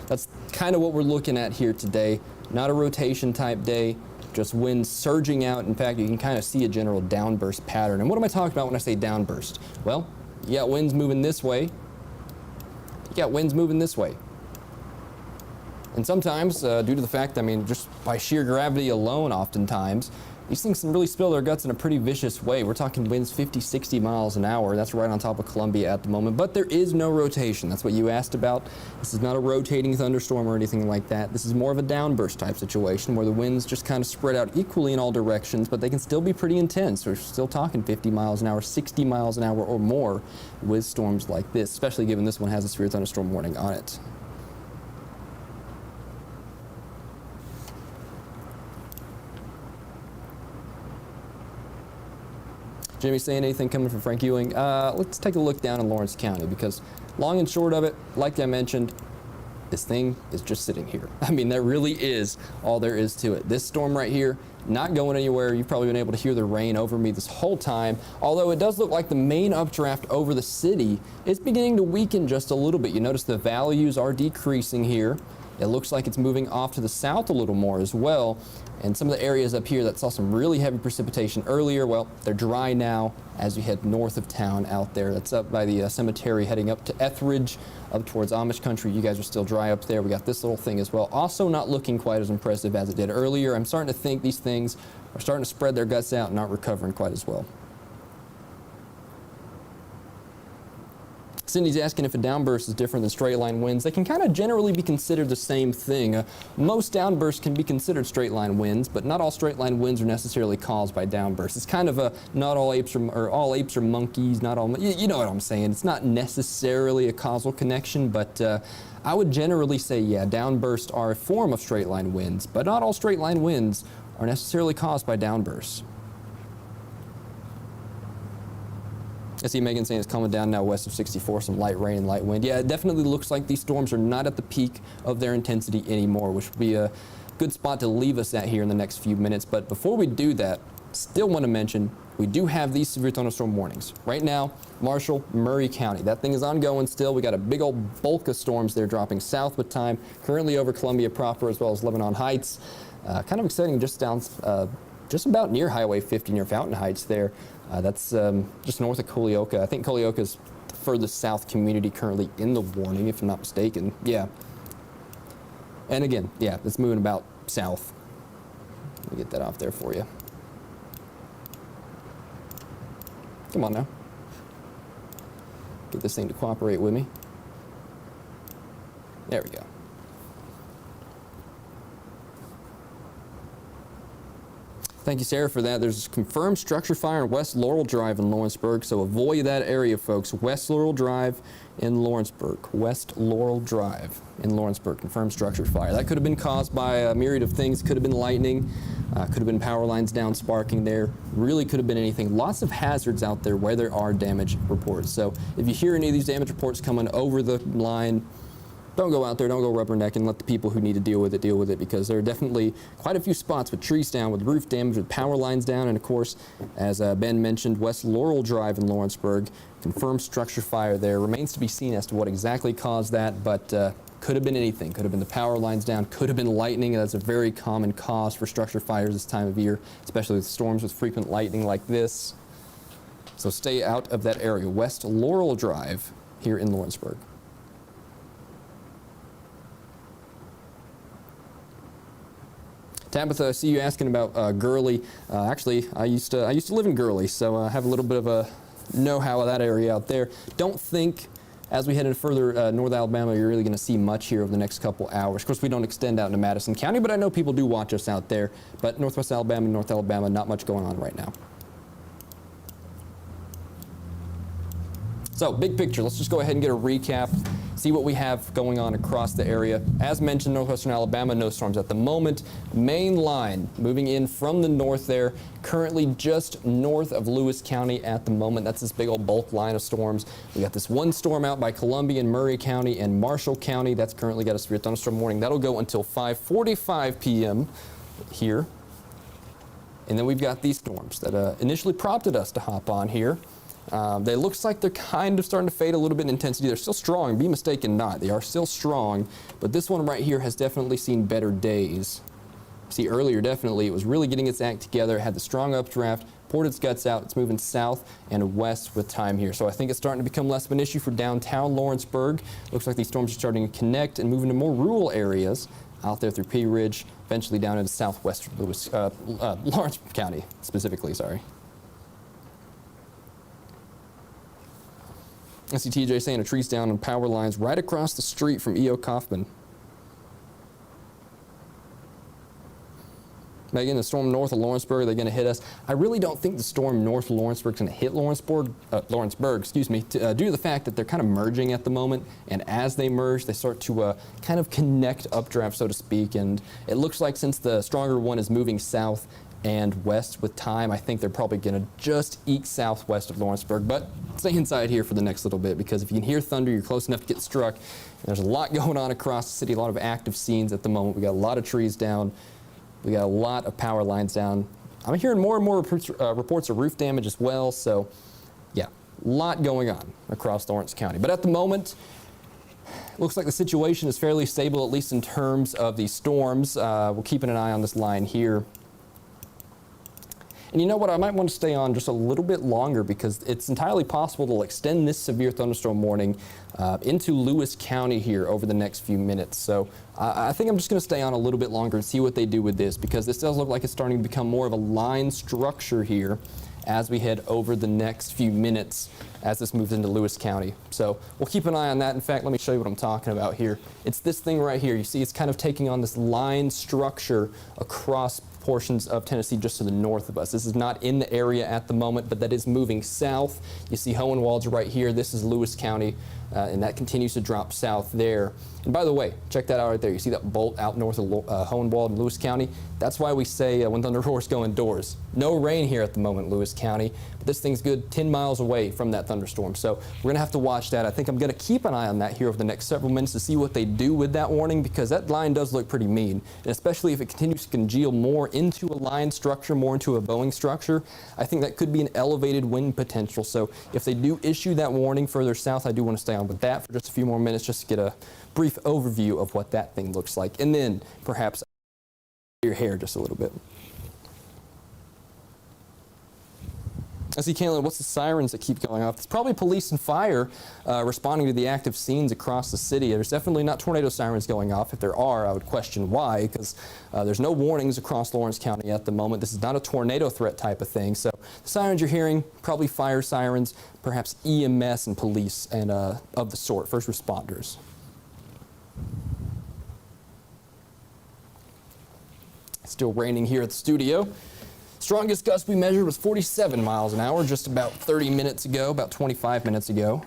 that's kind of what we're looking at here today. Not a rotation type day. Just winds surging out. In fact, you can kind of see a general downburst pattern. And what am I talking about when I say downburst? Well, you got winds moving this way. You got winds moving this way. And sometimes, due to the fact, I mean, just by sheer gravity alone, oftentimes, these things can really spill their guts in a pretty vicious way. We're talking winds 50, 60 miles an hour. That's right on top of Columbia at the moment. But there is no rotation. That's what you asked about. This is not a rotating thunderstorm or anything like that. This is more of a downburst type situation where the winds just kind of spread out equally in all directions, but they can still be pretty intense. We're still talking 50 miles an hour, 60 miles an hour or more with storms like this, especially given this one has a severe thunderstorm warning on it. Jimmy saying anything coming from Frank Ewing? Let's take a look down in Lawrence County, because long and short of it, like I mentioned, this thing is just sitting here. I mean, that really is all there is to it. This storm right here, not going anywhere. You've probably been able to hear the rain over me this whole time, although it does look like the main updraft over the city is beginning to weaken just a little bit. You notice the values are decreasing here. It looks like it's moving off to the south a little more as well. And some of the areas up here that saw some really heavy precipitation earlier, well, they're dry now as you head north of town out there. That's up by the cemetery heading up to Etheridge, up towards Amish country. You guys are still dry up there. We got this little thing as well. Also not looking quite as impressive as it did earlier. I'm starting to think these things are starting to spread their guts out and not recovering quite as well. Cindy's asking if a downburst is different than straight line winds. They can kind of generally be considered the same thing. Most downbursts can be considered straight line winds, but not all straight line winds are necessarily caused by downbursts. It's kind of a not all apes are all apes are monkeys, not all, you know what I'm saying. It's not necessarily a causal connection, but I would generally say, yeah, downbursts are a form of straight line winds, but not all straight line winds are necessarily caused by downbursts. I see Megan saying it's coming down now west of 64, some light rain and light wind. Yeah, it definitely looks like these storms are not at the peak of their intensity anymore, which would be a good spot to leave us at here in the next few minutes. But before we do that, still want to mention we do have these severe thunderstorm warnings. Right now, Marshall, Murray County. That thing is ongoing still. We got a big old bulk of storms there dropping south with time, currently over Columbia proper as well as Lebanon Heights. Kind of exciting just down, just about near Highway 50 near Fountain Heights there. That's just north of Culleoka. I think Culleoka is the furthest south community currently in the warning, if I'm not mistaken. Yeah. And again, yeah, it's moving about south. Let me get that off there for you. Come on now. Get this thing to cooperate with me. There we go. Thank you, Sarah, for that. There's a confirmed structure fire in West Laurel Drive in Lawrenceburg, so avoid that area, folks. West Laurel Drive in Lawrenceburg. West Laurel Drive in Lawrenceburg. Confirmed structure fire. That could have been caused by a myriad of things. Could have been lightning. Could have been power lines down sparking there. Really could have been anything. Lots of hazards out there where there are damage reports. So if you hear any of these damage reports coming over the line, don't go out there, don't go rubbernecking, let the people who need to deal with it, because there are definitely quite a few spots with trees down, with roof damage, with power lines down, and of course, as Ben mentioned, West Laurel Drive in Lawrenceburg, confirmed structure fire there. Remains to be seen as to what exactly caused that, but could have been anything. Could have been the power lines down, could have been lightning. That's a very common cause for structure fires this time of year, especially with storms with frequent lightning like this. So stay out of that area. West Laurel Drive here in Lawrenceburg. Tabitha, I see you asking about Gurley. Actually, I used to live in Gurley, so I have a little bit of a know-how of that area out there. Don't think, as we head into further North Alabama, you're really going to see much here over the next couple hours. Of course, we don't extend out into Madison County, but I know people do watch us out there. But Northwest Alabama and North Alabama, not much going on right now. So, big picture, let's just go ahead and get a recap, see what we have going on across the area. As mentioned, northwestern Alabama, no storms at the moment. Main line moving in from the north there, currently just north of Lewis County at the moment. That's this big old bulk line of storms. We got this one storm out by Columbia and Murray County and Marshall County. That's currently got a severe thunderstorm warning. That'll go until 5:45 p.m. here. And then we've got these storms that initially prompted us to hop on here. They looks like they're kind of starting to fade a little bit in intensity. They're still strong, be mistaken not. They are still strong, but this one right here has definitely seen better days. See, earlier definitely it was really getting its act together. It had the strong updraft, poured its guts out. It's moving south and west with time here. So I think it's starting to become less of an issue for downtown Lawrenceburg. Looks like these storms are starting to connect and move into more rural areas out there through Pea Ridge, eventually down into southwest Lawrence County specifically, sorry. I see TJ saying a tree's down and power lines right across the street from E.O. Kaufman. Megan, the storm north of Lawrenceburg, they're going to hit us. I really don't think the storm north of Lawrenceburg is going to hit Lawrenceburg, due to the fact that they're kind of merging at the moment. And as they merge, they start to kind of connect updraft, so to speak. And it looks like since the stronger one is moving south and west with time, I think they're probably going to just eke southwest of Lawrenceburg. But stay inside here for the next little bit, because if you can hear thunder, you're close enough to get struck. There's a lot going on across the city, a lot of active scenes at the moment. We got a lot of trees down. We got a lot of power lines down. I'm hearing more and more reports of roof damage as well. So, yeah, a lot going on across Lawrence County. But at the moment, looks like the situation is fairly stable, at least in terms of these storms. We're keeping an eye on this line here. And you know what, I might want to stay on just a little bit longer, because it's entirely possible to extend this severe thunderstorm warning into Lewis County here over the next few minutes. So I think I'm just going to stay on a little bit longer and see what they do with this, because this does look like it's starting to become more of a line structure here as we head over the next few minutes as this moves into Lewis County. So we'll keep an eye on that. In fact, let me show you what I'm talking about here. It's this thing right here. You see it's kind of taking on this line structure across portions of Tennessee just to the north of us. This is not in the area at the moment, but that is moving south. You see Hohenwald's right here. This is Lewis County, and that continues to drop south there. And by the way, check that out right there. You see that bolt out north of Hohenwald in Lewis County? That's why we say when thunder roars, go indoors. No rain here at the moment, Lewis County, but this thing's good 10 miles away from that thunderstorm. So we're going to have to watch that. I think I'm going to keep an eye on that here over the next several minutes to see what they do with that warning, because that line does look pretty mean. And especially if it continues to congeal more into a line structure, more into a bowing structure, I think that could be an elevated wind potential. So if they do issue that warning further south, I do want to stay on with that for just a few more minutes just to get a brief overview of what that thing looks like, and then perhaps your hair just a little bit. I see, Caitlin, what's the sirens that keep going off? It's probably police and fire responding to the active scenes across the city. There's definitely not tornado sirens going off. If there are, I would question why, because there's no warnings across Lawrence County at the moment. This is not a tornado threat type of thing. So the sirens you're hearing, probably fire sirens, perhaps EMS and police and of the sort, first responders. Still raining here at the studio. Strongest gust we measured was 47 miles an hour just about 30 minutes ago, about 25 minutes ago.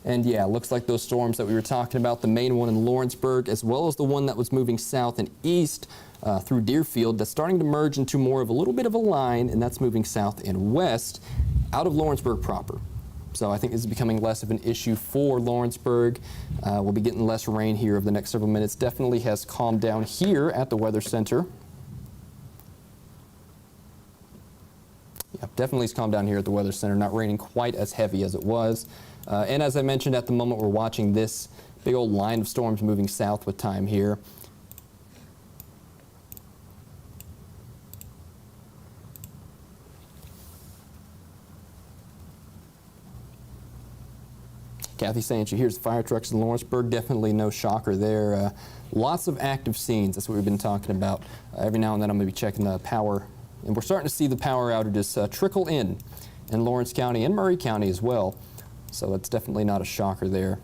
And yeah, looks like those storms that we were talking about, the main one in Lawrenceburg, as well as the one that was moving south and east through Deerfield, that's starting to merge into more of a little bit of a line, and that's moving south and west out of Lawrenceburg proper. So I think this is becoming less of an issue for Lawrenceburg. We'll be getting less rain here over the next several minutes. Definitely has calmed down here at the Weather Center. Yeah, definitely has calmed down here at the Weather Center. Not raining quite as heavy as it was. And as I mentioned, at the moment we're watching this big old line of storms moving south with time here. Kathy saying she hears fire trucks in Lawrenceburg. Definitely no shocker there. Lots of active scenes. That's what we've been talking about. Every now and then I'm going to be checking the power. And we're starting to see the power outages trickle in Lawrence County and Murray County as well. So that's definitely not a shocker there.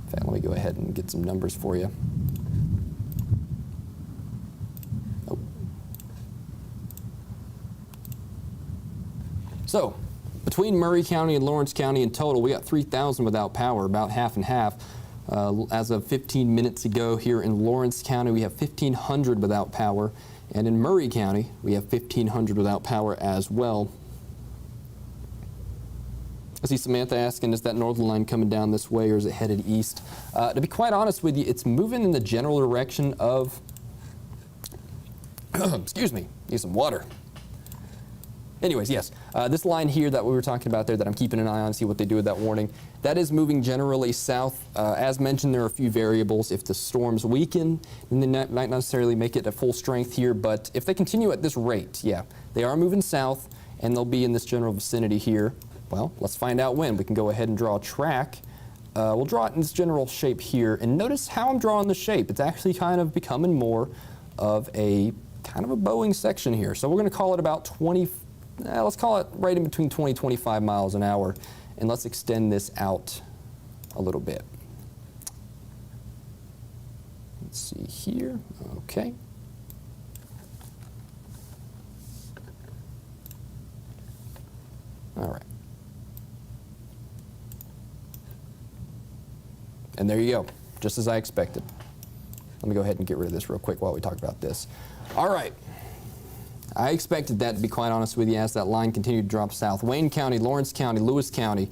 In fact, let me go ahead and get some numbers for you. Oh. So, between Murray County and Lawrence County in total, we got 3,000 without power, about half and half. As of 15 minutes ago here in Lawrence County, we have 1,500 without power. And in Murray County, we have 1,500 without power as well. I see Samantha asking, is that northern line coming down this way or is it headed east? To be quite honest with you, it's moving in the general direction of, excuse me, need some water. Anyways, yes, this line here that we were talking about there that I'm keeping an eye on, see what they do with that warning, that is moving generally south. As mentioned, there are a few variables. If the storms weaken, then they might not necessarily make it at full strength here, but if they continue at this rate, yeah, they are moving south and they'll be in this general vicinity here. Well, let's find out when. We can go ahead and draw a track. We'll draw it in this general shape here, and notice how I'm drawing the shape. It's actually kind of becoming more of a kind of a bowing section here. So we're going to call it about 20, let's call it right in between 20 and 25 miles an hour, and let's extend this out a little bit. Let's see here. Okay. All right. And there you go, just as I expected. Let me go ahead and get rid of this real quick while we talk about this. All right. I expected that, to be quite honest with you, as that line continued to drop south. Wayne County, Lawrence County, Lewis County.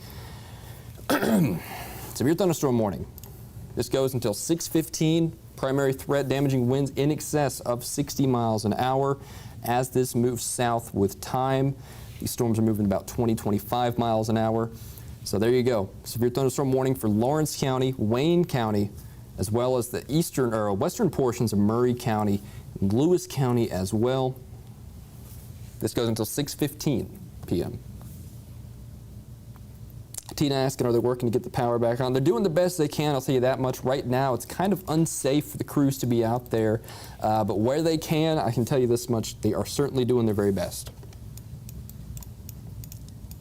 Severe thunderstorm warning. This goes until 6:15. Primary threat, damaging winds in excess of 60 miles an hour. As this moves south with time, these storms are moving about 20, 25 miles an hour. So there you go. Severe thunderstorm warning for Lawrence County, Wayne County, as well as the eastern or western portions of Murray County, and Lewis County as well. This goes until 6:15 p.m. Tina asking, are they working to get the power back on? They're doing the best they can, I'll tell you that much. Right now, it's kind of unsafe for the crews to be out there, but where they can, I can tell you this much, they are certainly doing their very best.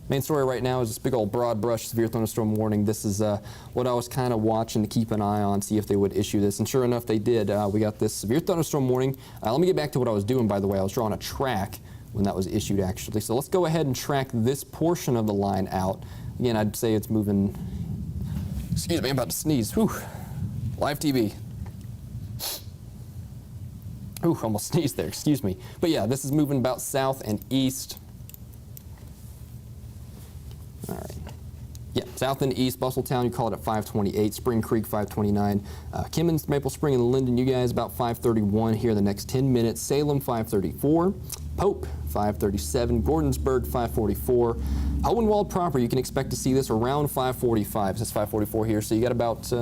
Main story right now is this big old broad brush severe thunderstorm warning. This is what I was kind of watching to keep an eye on, see if they would issue this. And sure enough, they did. We got this severe thunderstorm warning. Let me get back to what I was doing, by the way. I was drawing a track when that was issued, actually. So let's go ahead and track this portion of the line out. Again, I'd say it's moving, excuse me, I'm about to sneeze. Whew. Live TV. Ooh, almost sneezed there, excuse me. But yeah, this is moving about south and east. All right. Yeah, south and east, Bustletown, you call it at 528, Spring Creek 529, Kimmins, Maple Spring, and Linden, you guys about 531 here in the next 10 minutes, Salem 534, Pope 537, Gordonsburg 544, Hohenwald proper, you can expect to see this around 545, this is 544 here, so you got about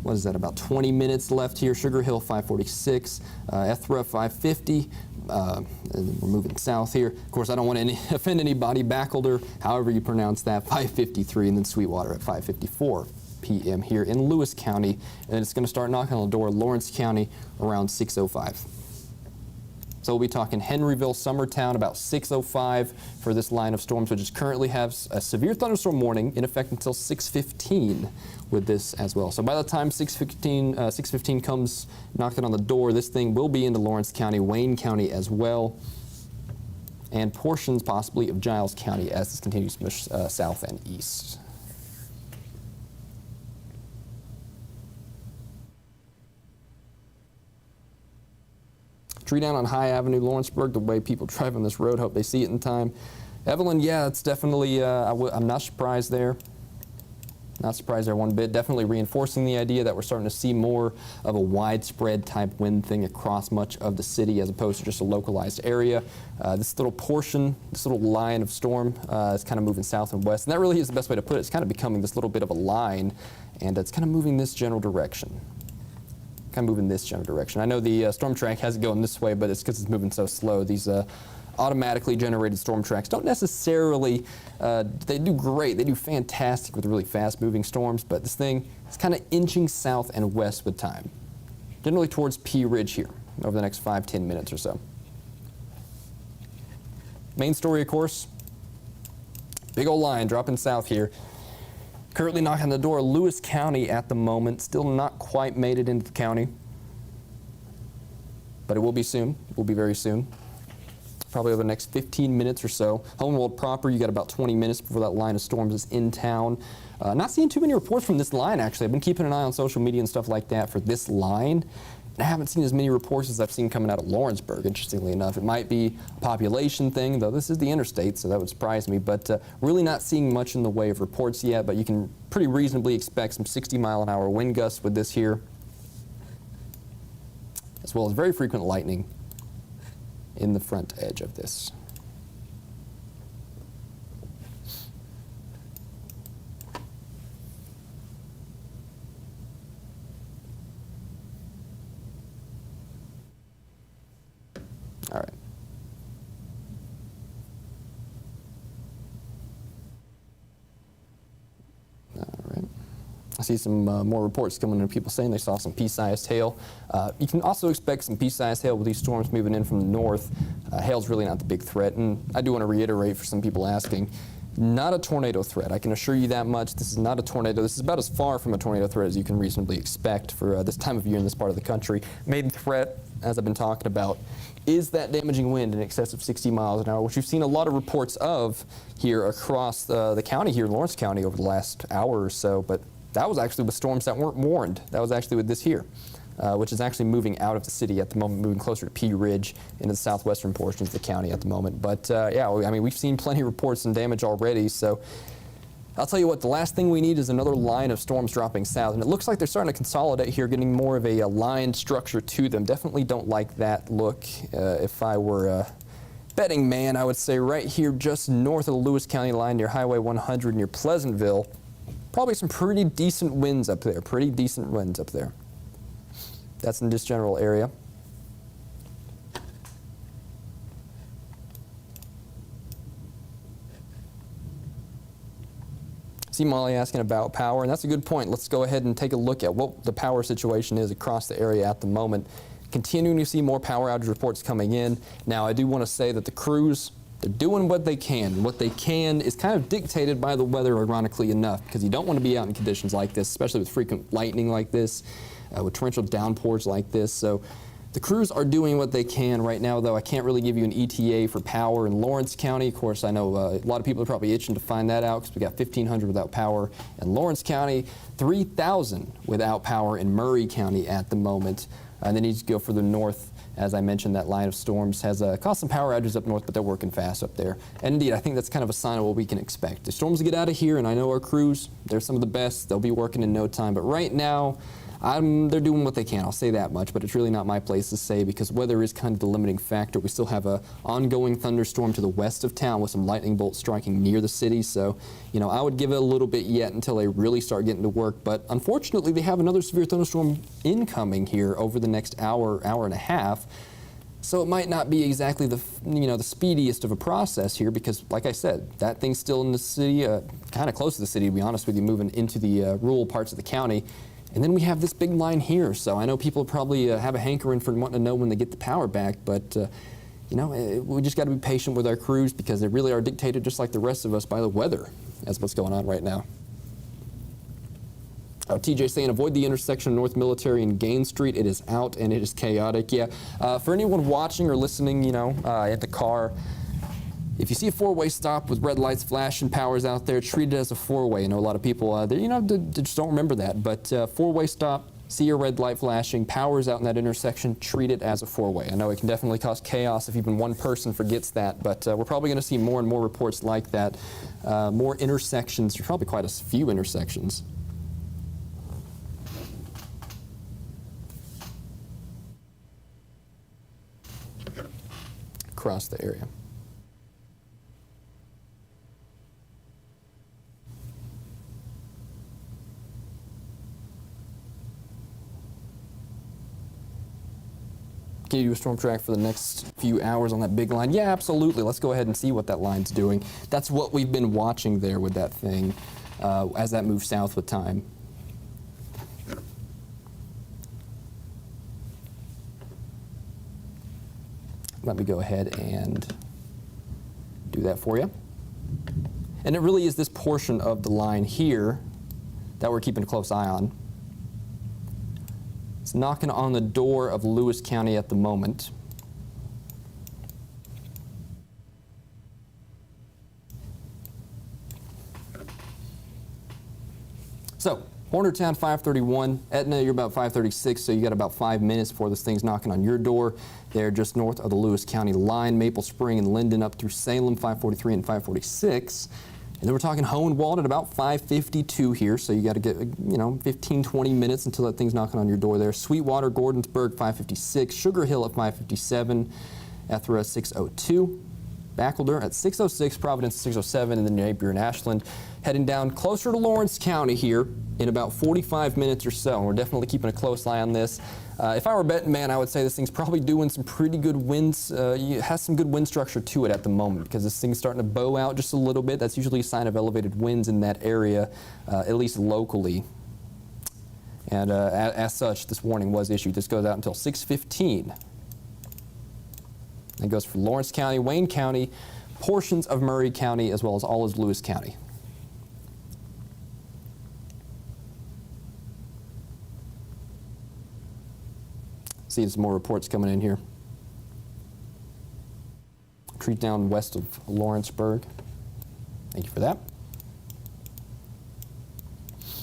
what is that, about 20 minutes left here. Sugar Hill 546, Ethra 550. And we're moving south here. Of course, I don't want to offend anybody. Bachelder, however you pronounce that, 553, and then Sweetwater at 5:54 p.m. here in Lewis County. And it's going to start knocking on the door of Lawrence County around 6:05. So we'll be talking Henryville, Summertown, about 6:05 for this line of storms, which currently has a severe thunderstorm warning in effect until 6:15 with this as well. So by the time 6:15 comes knocking on the door, this thing will be into Lawrence County, Wayne County as well, and portions possibly of Giles County as this continues to push south and east. Tree down on High Avenue, Lawrenceburg, the way people drive on this road, hope they see it in time. Evelyn, yeah, it's definitely, I'm not surprised there. Not surprised there one bit. Definitely reinforcing the idea that we're starting to see more of a widespread type wind thing across much of the city as opposed to just a localized area. This little portion, this little line of storm is kind of moving south and west. And that really is the best way to put it. It's kind of becoming this little bit of a line, and it's kind of moving this general direction. I know the storm track has it going this way, but it's because it's moving so slow. These automatically generated storm tracks don't necessarily, they do great, they do fantastic with really fast moving storms, but this thing is kind of inching south and west with time. Generally towards Pea Ridge here over the next 5-10 minutes or so. Main story, of course, big old line dropping south here. Currently knocking on the door of Lewis County at the moment. Still not quite made it into the county. But it will be soon. It will be very soon. Probably over the next 15 minutes or so. Homewold proper, you got about 20 minutes before that line of storms is in town. Not seeing too many reports from this line, actually. I've been keeping an eye on social media and stuff like that for this line. And I haven't seen as many reports as I've seen coming out of Lawrenceburg, interestingly enough. It might be a population thing, though this is the interstate, so that would surprise me. But really not seeing much in the way of reports yet, but you can pretty reasonably expect some 60-mile-an-hour wind gusts with this here, as well as very frequent lightning in the front edge of this. All right. I see some more reports coming in, people saying they saw some pea-sized hail. You can also expect some pea-sized hail with these storms moving in from the north. Hail's really not the big threat, and I do want to reiterate for some people asking, not a tornado threat. I can assure you that much. This is not a tornado. This is about as far from a tornado threat as you can reasonably expect for this time of year in this part of the country. Main threat, as I've been talking about, is that damaging wind in excess of 60 miles an hour, which we've seen a lot of reports of here across the county here in Lawrence County over the last hour or so. But that was actually with storms that weren't warned. That was actually with this here, which is actually moving out of the city at the moment, moving closer to Pea Ridge into the southwestern portions of the county at the moment. But yeah, I mean, we've seen plenty of reports and damage already. So I'll tell you what, the last thing we need is another line of storms dropping south. And it looks like they're starting to consolidate here, getting more of a lined structure to them. Definitely don't like that look. If I were a betting man, I would say right here just north of the Lewis County line near Highway 100 near Pleasantville, probably some pretty decent winds up there, That's in this general area. See Molly asking about power, and that's a good point. Let's go ahead and take a look at what the power situation is across the area at the moment. Continuing to see more power outage reports coming in. Now, I do want to say that the crews, they're doing what they can. What they can is kind of dictated by the weather, ironically enough, because you don't want to be out in conditions like this, especially with frequent lightning like this, with torrential downpours like this. So the crews are doing what they can right now, though. I can't really give you an ETA for power in Lawrence County. Of course, I know a lot of people are probably itching to find that out because we got 1,500 without power in Lawrence County, 3,000 without power in Murray County at the moment. And then you just go further north. As I mentioned, that line of storms has caused some power outages up north, but they're working fast up there. And indeed, I think that's kind of a sign of what we can expect. The storms get out of here, and I know our crews, they're some of the best. They'll be working in no time. But right now, They're doing what they can, I'll say that much, but it's really not my place to say because weather is kind of the limiting factor. We still have an ongoing thunderstorm to the west of town with some lightning bolts striking near the city, so, you know, I would give it a little bit yet until they really start getting to work, but unfortunately they have another severe thunderstorm incoming here over the next hour, hour and a half. So it might not be exactly the speediest of a process here because, like I said, that thing's still in the city, kind of close to the city, to be honest with you, moving into the rural parts of the county. And then we have this big line here, so I know people probably have a hankering for wanting to know when they get the power back, but you know, we just got to be patient with our crews because they really are dictated just like the rest of us by the weather. That's what's going on right now. TJ saying, avoid the intersection of North Military and Gain Street. It is out and it is chaotic. Yeah, for anyone watching or listening, you know, at the car, if you see a four-way stop with red lights flashing, power's out there, treat it as a four-way. I know a lot of people, you know, just don't remember that. But four-way stop, see a red light flashing, power's out in that intersection, treat it as a four-way. I know it can definitely cause chaos if even one person forgets that, but we're probably going to see more and more reports like that. More intersections, there's probably quite a few intersections. Across the area. Can you do a storm track for the next few hours on that big line? Yeah, absolutely. Let's go ahead and see what that line's doing. That's what we've been watching there with that thing as that moves south with time. Let me go ahead and do that for you. And it really is this portion of the line here that we're keeping a close eye on. It's knocking on the door of Lewis County at the moment. So, Hornertown 531, Etna you're about 536, so you got about 5 minutes before this thing's knocking on your door. They're just north of the Lewis County line, Maple Spring and Linden up through Salem 543 and 546. And then we're talking Hohenwald at about 552 here, so you got to get, you know, 15, 20 minutes until that thing's knocking on your door there. Sweetwater, Gordonsburg 556, Sugar Hill at 557, Ethra 602. Bachelder at 606, Providence 607, and then Napier and Ashland heading down closer to Lawrence County here in about 45 minutes or so. And we're definitely keeping a close eye on this. If I were a betting man, I would say this thing's probably doing some pretty good winds. It has some good wind structure to it at the moment because this thing's starting to bow out just a little bit. That's usually a sign of elevated winds in that area, at least locally. And as such, this warning was issued. This goes out until 6:15. It goes for Lawrence County, Wayne County, portions of Murray County, as well as all of Lewis County. See some more reports coming in here. Treat down west of Lawrenceburg. Thank you for that.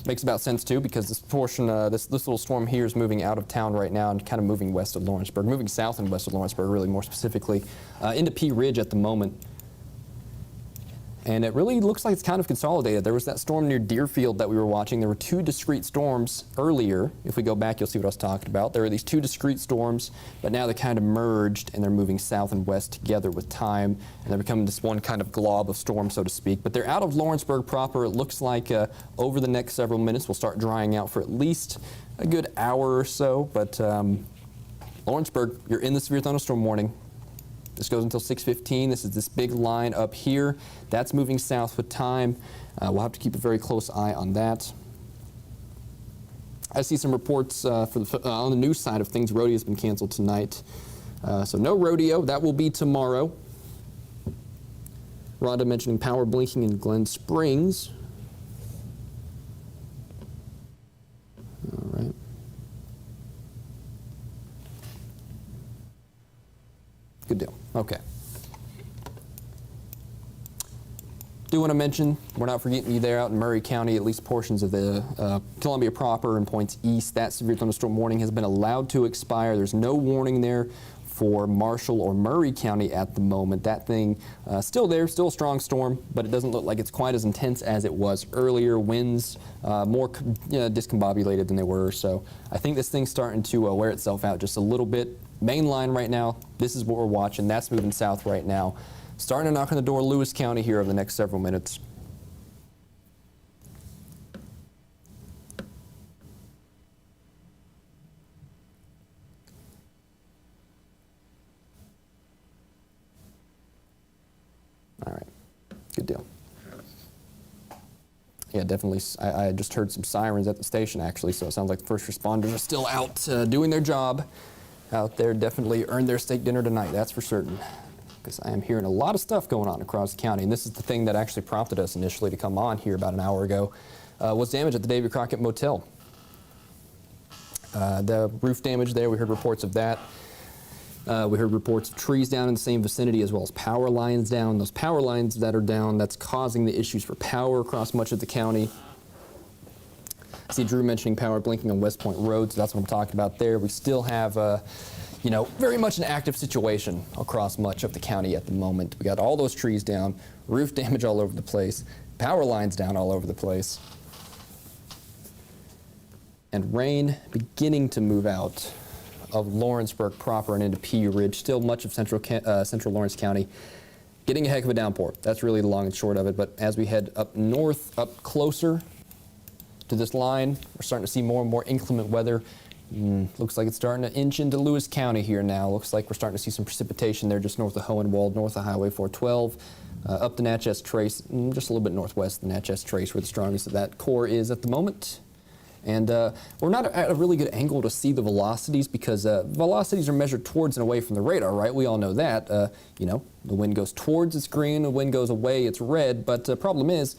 Makes about sense too because this portion, this little storm here is moving out of town right now and kind of moving west of Lawrenceburg, moving south and west of Lawrenceburg, really more specifically, into Pea Ridge at the moment. And it really looks like it's kind of consolidated. There was that storm near Deerfield that we were watching. There were two discrete storms earlier. If we go back, you'll see what I was talking about. There were these two discrete storms, but now they're kind of merged and they're moving south and west together with time. And they're becoming this one kind of glob of storm, so to speak. But they're out of Lawrenceburg proper. It looks like over the next several minutes, we'll start drying out for at least a good hour or so. But Lawrenceburg, you're in the severe thunderstorm warning. This goes until 6:15. This is this big line up here. That's moving south with time. We'll have to keep a very close eye on that. I see some reports on the news side of things. Rodeo has been canceled tonight. So no rodeo. That will be tomorrow. Rhonda mentioning power blinking in Glen Springs. All right. Good deal. Okay. Do want to mention, we're not forgetting you there out in Murray County, at least portions of the Columbia proper and points east. That severe thunderstorm warning has been allowed to expire. There's no warning there for Marshall or Murray County at the moment. That thing still there, still a strong storm, but it doesn't look like it's quite as intense as it was earlier. Winds more discombobulated than they were. So I think this thing's starting to wear itself out just a little bit. Main line right now, this is what we're watching. That's moving south right now. Starting to knock on the door of Lewis County here over the next several minutes. All right, good deal. Yeah, definitely. I just heard some sirens at the station, actually, so it sounds like the first responders are still out doing their job out there. Definitely earned their steak dinner tonight, that's for certain, because I am hearing a lot of stuff going on across the county, and this is the thing that actually prompted us initially to come on here about an hour ago, was damage at the Davy Crockett Motel. The roof damage there, we heard reports of that. We heard reports of trees down in the same vicinity, as well as power lines down. Those power lines that are down, that's causing the issues for power across much of the county. I see Drew mentioning power blinking on West Point Road, so that's what I'm talking about there. We still have, very much an active situation across much of the county at the moment. We got all those trees down, roof damage all over the place, power lines down all over the place, and rain beginning to move out of Lawrenceburg proper and into Pea Ridge. Still much of central Lawrence County getting a heck of a downpour. That's really the long and short of it. But as we head up north, up closer to this line, we're starting to see more and more inclement weather. Looks like it's starting to inch into Lewis County here now. Looks like we're starting to see some precipitation there just north of Hohenwald, north of Highway 412, up the Natchez Trace, just a little bit northwest of the Natchez Trace, where the strongest of that core is at the moment. And we're not at a really good angle to see the velocities, because velocities are measured towards and away from the radar, right? We all know that. The wind goes towards, it's green, the wind goes away, it's red. But the problem is,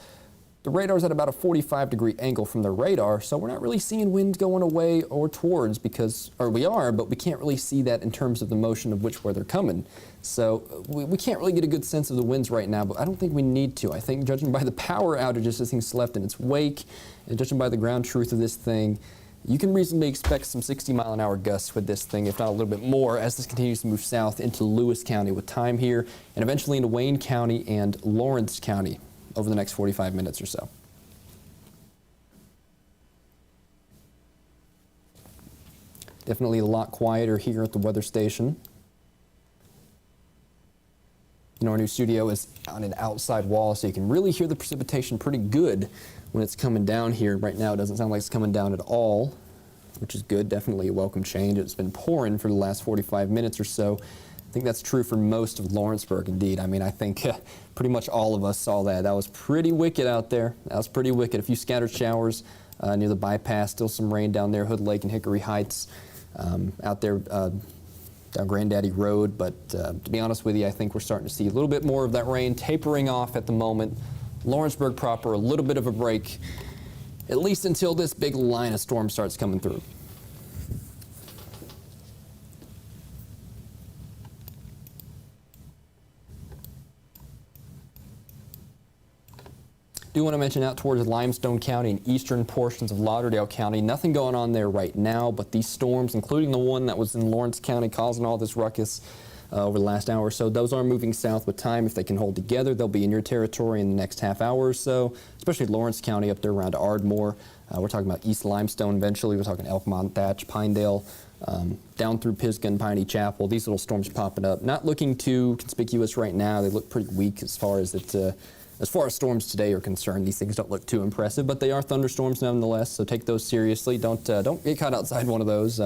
the radar's at about a 45-degree angle from the radar, so we're not really seeing wind going away or towards, or we are, but we can't really see that in terms of the motion of which way they're coming. So we can't really get a good sense of the winds right now, but I don't think we need to. I think, judging by the power outages this thing's left in its wake, and judging by the ground truth of this thing, you can reasonably expect some 60-mile-an-hour gusts with this thing, if not a little bit more, as this continues to move south into Lewis County with time here, and eventually into Wayne County and Lawrence County over the next 45 minutes or so. Definitely a lot quieter here at the weather station. Our new studio is on an outside wall, so you can really hear the precipitation pretty good when it's coming down here. Right now, it doesn't sound like it's coming down at all, which is good. Definitely a welcome change. It's been pouring for the last 45 minutes or so. I think that's true for most of Lawrenceburg, indeed. I mean, I think pretty much all of us saw that. That was pretty wicked out there. That was pretty wicked. A few scattered showers near the bypass. Still some rain down there, Hood Lake and Hickory Heights. Out there down Granddaddy Road, but to be honest with you, I think we're starting to see a little bit more of that rain tapering off at the moment. Lawrenceburg proper, a little bit of a break, at least until this big line of storm starts coming through. Do want to mention out towards Limestone County and eastern portions of Lauderdale County, nothing going on there right now, but these storms, including the one that was in Lawrence County causing all this ruckus over the last hour or so, those are moving south with time. If they can hold together, they'll be in your territory in the next half hour or so, especially Lawrence County up there around Ardmore. We're talking about East Limestone eventually. We're talking Elkmont, Thatch, Pinedale, down through Pisgah, Piney Chapel. These little storms popping up. Not looking too conspicuous right now. They look pretty weak as far as storms today are concerned. These things don't look too impressive, but they are thunderstorms nonetheless, so take those seriously. Don't get caught outside one of those,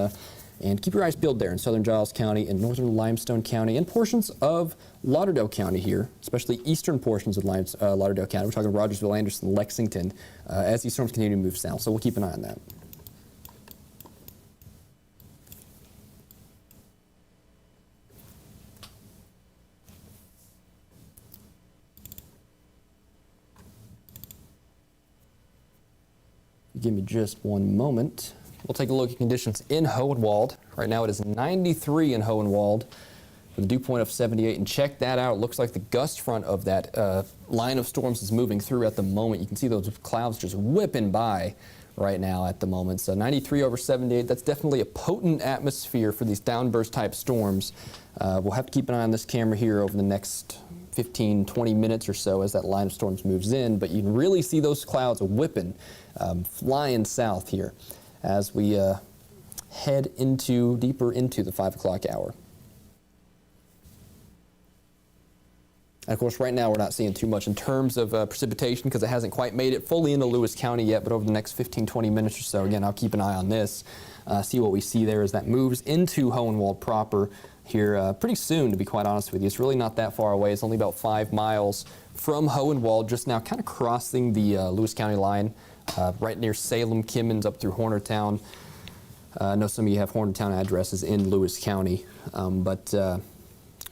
and keep your eyes peeled there in southern Giles County and northern Limestone County and portions of Lauderdale County here, especially eastern portions of Lauderdale County. We're talking Rogersville, Anderson, Lexington, as these storms continue to move south, so we'll keep an eye on that. Give me just one moment. We'll take a look at conditions in Hohenwald. Right now it is 93 in Hohenwald with a dew point of 78, and check that out. It looks like the gust front of that line of storms is moving through at the moment. You can see those clouds just whipping by right now at the moment. So 93 over 78, that's definitely a potent atmosphere for these downburst type storms. We'll have to keep an eye on this camera here over the next 15, 20 minutes or so as that line of storms moves in, but you can really see those clouds whipping, flying south here as we head deeper into the 5 o'clock hour. And of course, right now we're not seeing too much in terms of precipitation because it hasn't quite made it fully into Lewis County yet, but over the next 15, 20 minutes or so, again, I'll keep an eye on this, see what we see there as that moves into Hohenwald proper here pretty soon, to be quite honest with you. It's really not that far away. It's only about 5 miles from Hohenwald, just now kind of crossing the Lewis County line, right near Salem, Kimmins, up through Hornertown. I know some of you have Hornertown addresses in Lewis County, but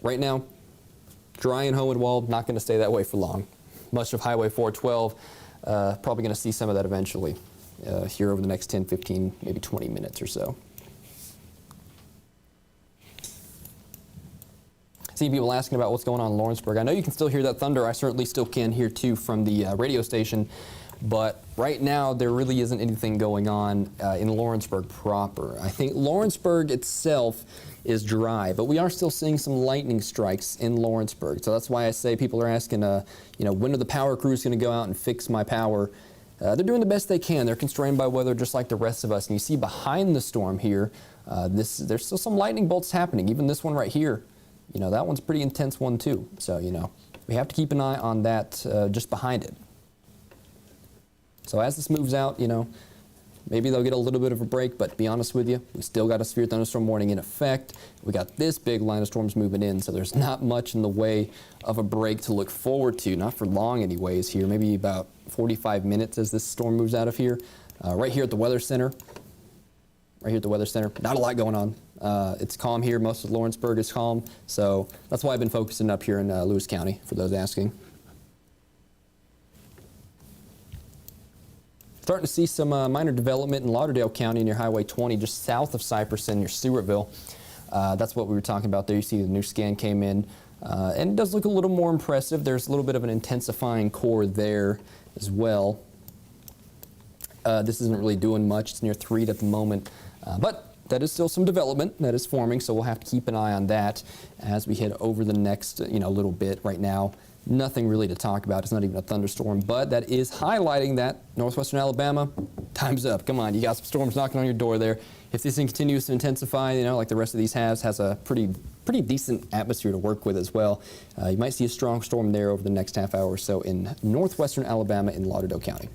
right now, dry in Hohenwald, not going to stay that way for long. Much of Highway 412, probably going to see some of that eventually here over the next 10, 15, maybe 20 minutes or so. See people asking about what's going on in Lawrenceburg. I know you can still hear that thunder. I certainly still can hear too from the radio station. But right now, there really isn't anything going on in Lawrenceburg proper. I think Lawrenceburg itself is dry, but we are still seeing some lightning strikes in Lawrenceburg. So that's why I say people are asking, when are the power crews going to go out and fix my power? They're doing the best they can. They're constrained by weather just like the rest of us. And you see behind the storm here, there's still some lightning bolts happening. Even this one right here, that one's a pretty intense one too. So, we have to keep an eye on that just behind it. So as this moves out, maybe they'll get a little bit of a break, but to be honest with you, we still got a severe thunderstorm warning in effect. We got this big line of storms moving in, so there's not much in the way of a break to look forward to, not for long anyways here, maybe about 45 minutes as this storm moves out of here. Right here at the Weather Center, not a lot going on. It's calm here. Most of Lawrenceburg is calm, so that's why I've been focusing up here in Lewis County, for those asking. Starting to see some minor development in Lauderdale County near Highway 20, just south of Cypress and near Stewartville. That's what we were talking about there. You see the new scan came in, and it does look a little more impressive. There's a little bit of an intensifying core there as well. This isn't really doing much. It's near 3 at the moment, but that is still some development that is forming, so we'll have to keep an eye on that as we head over the next little bit. Right now, nothing really to talk about. It's not even a thunderstorm, but that is highlighting that northwestern Alabama, time's up. Come on, you got some storms knocking on your door there. If this thing continues to intensify, like the rest of these has a pretty decent atmosphere to work with as well. You might see a strong storm there over the next half hour or so in northwestern Alabama in Lauderdale County.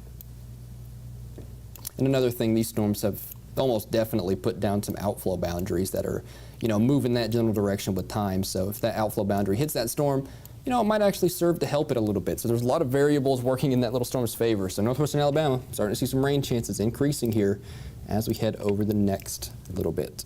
And another thing, these storms have almost definitely put down some outflow boundaries that are, moving that general direction with time. So if that outflow boundary hits that storm, it might actually serve to help it a little bit. So there's a lot of variables working in that little storm's favor. So northwestern Alabama, starting to see some rain chances increasing here as we head over the next little bit.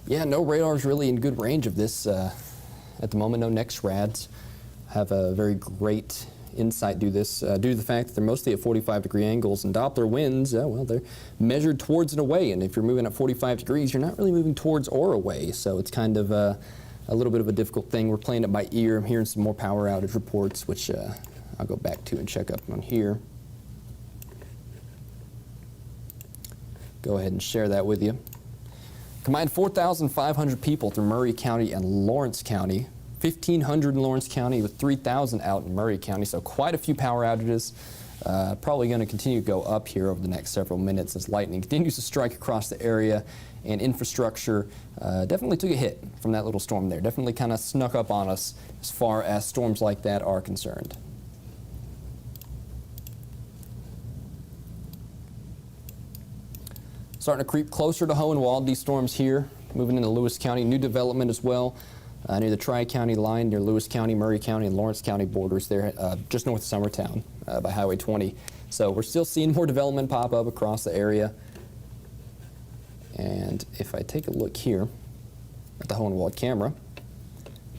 Yeah, no radars really in good range of this at the moment. No NEXRADs have a very great insight due to the fact that they're mostly at 45-degree angles, and Doppler winds, they're measured towards and away, and if you're moving at 45 degrees, you're not really moving towards or away, so it's kind of a little bit of a difficult thing. We're playing it by ear. I'm hearing some more power outage reports, which I'll go back to and check up on here. Go ahead and share that with you. Combined 4,500 people through Murray County and Lawrence County. 1,500 in Lawrence County with 3,000 out in Murray County, so quite a few power outages. Probably going to continue to go up here over the next several minutes as lightning continues to strike across the area, and infrastructure definitely took a hit from that little storm there. Definitely kind of snuck up on us as far as storms like that are concerned. Starting to creep closer to Hohenwald, these storms here, moving into Lewis County. New development as well. Near the Tri-County line, near Lewis County, Murray County, and Lawrence County borders there, just north of Summertown by Highway 20. So we're still seeing more development pop up across the area. And if I take a look here at the Hohenwald camera,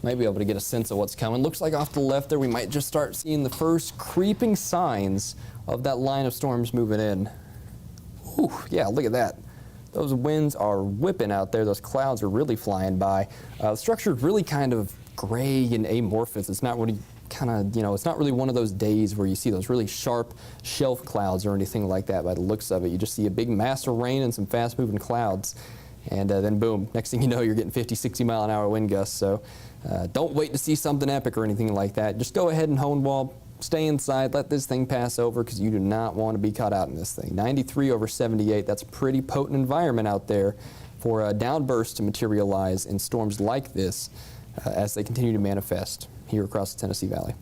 might be able to get a sense of what's coming. Looks like off to the left there, we might just start seeing the first creeping signs of that line of storms moving in. Whew, yeah, look at that. Those winds are whipping out there. Those clouds are really flying by. The structure is really kind of gray and amorphous. It's not really it's not really one of those days where you see those really sharp shelf clouds or anything like that by the looks of it. You just see a big mass of rain and some fast moving clouds. And then boom, next thing you know, you're getting 50, 60 mile an hour wind gusts. So don't wait to see something epic or anything like that. Just go ahead and hone wall, stay inside, let this thing pass over because you do not want to be caught out in this thing. 93 over 78, that's a pretty potent environment out there for a downburst to materialize in storms like this as they continue to manifest here across the Tennessee Valley.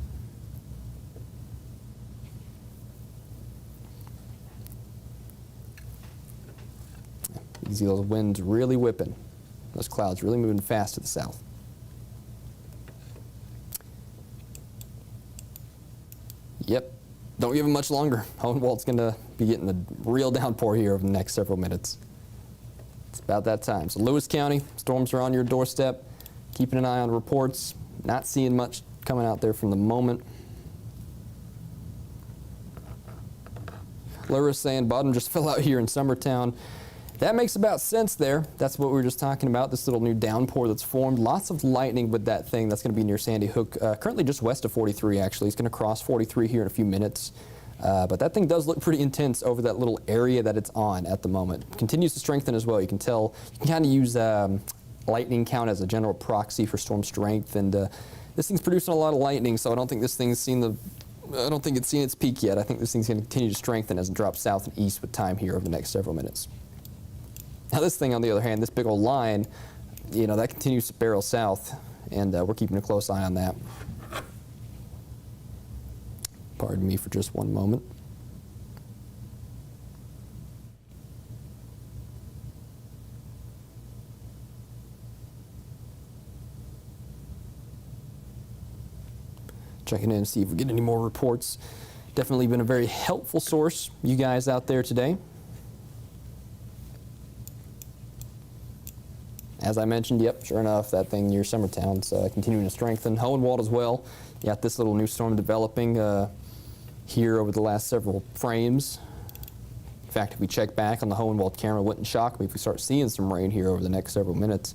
You can see those winds really whipping, those clouds really moving fast to the south. Yep, don't give them much longer. Hohenwald's going to be getting a real downpour here over the next several minutes. It's about that time. So Lewis County, storms are on your doorstep. Keeping an eye on reports. Not seeing much coming out there from the moment. Laura's saying bottom just fell out here in Summertown. That makes about sense there. That's what we were just talking about, this little new downpour that's formed. Lots of lightning with that thing. That's going to be near Sandy Hook, currently just west of 43 actually. It's going to cross 43 here in a few minutes. But that thing does look pretty intense over that little area that it's on at the moment. Continues to strengthen as well. You can tell, you can kind of use lightning count as a general proxy for storm strength, and this thing's producing a lot of lightning, so I don't think this thing's I don't think it's seen its peak yet. I think this thing's going to continue to strengthen as it drops south and east with time here over the next several minutes. Now this thing, on the other hand, this big old line, that continues to barrel south, and we're keeping a close eye on that. Pardon me for just one moment. Checking in to see if we get any more reports. Definitely been a very helpful source, you guys out there today. As I mentioned, yep, sure enough, that thing near Summertown's continuing to strengthen. Hohenwald as well. You got this little new storm developing here over the last several frames. In fact, if we check back on the Hohenwald camera, it wouldn't shock me if we start seeing some rain here over the next several minutes.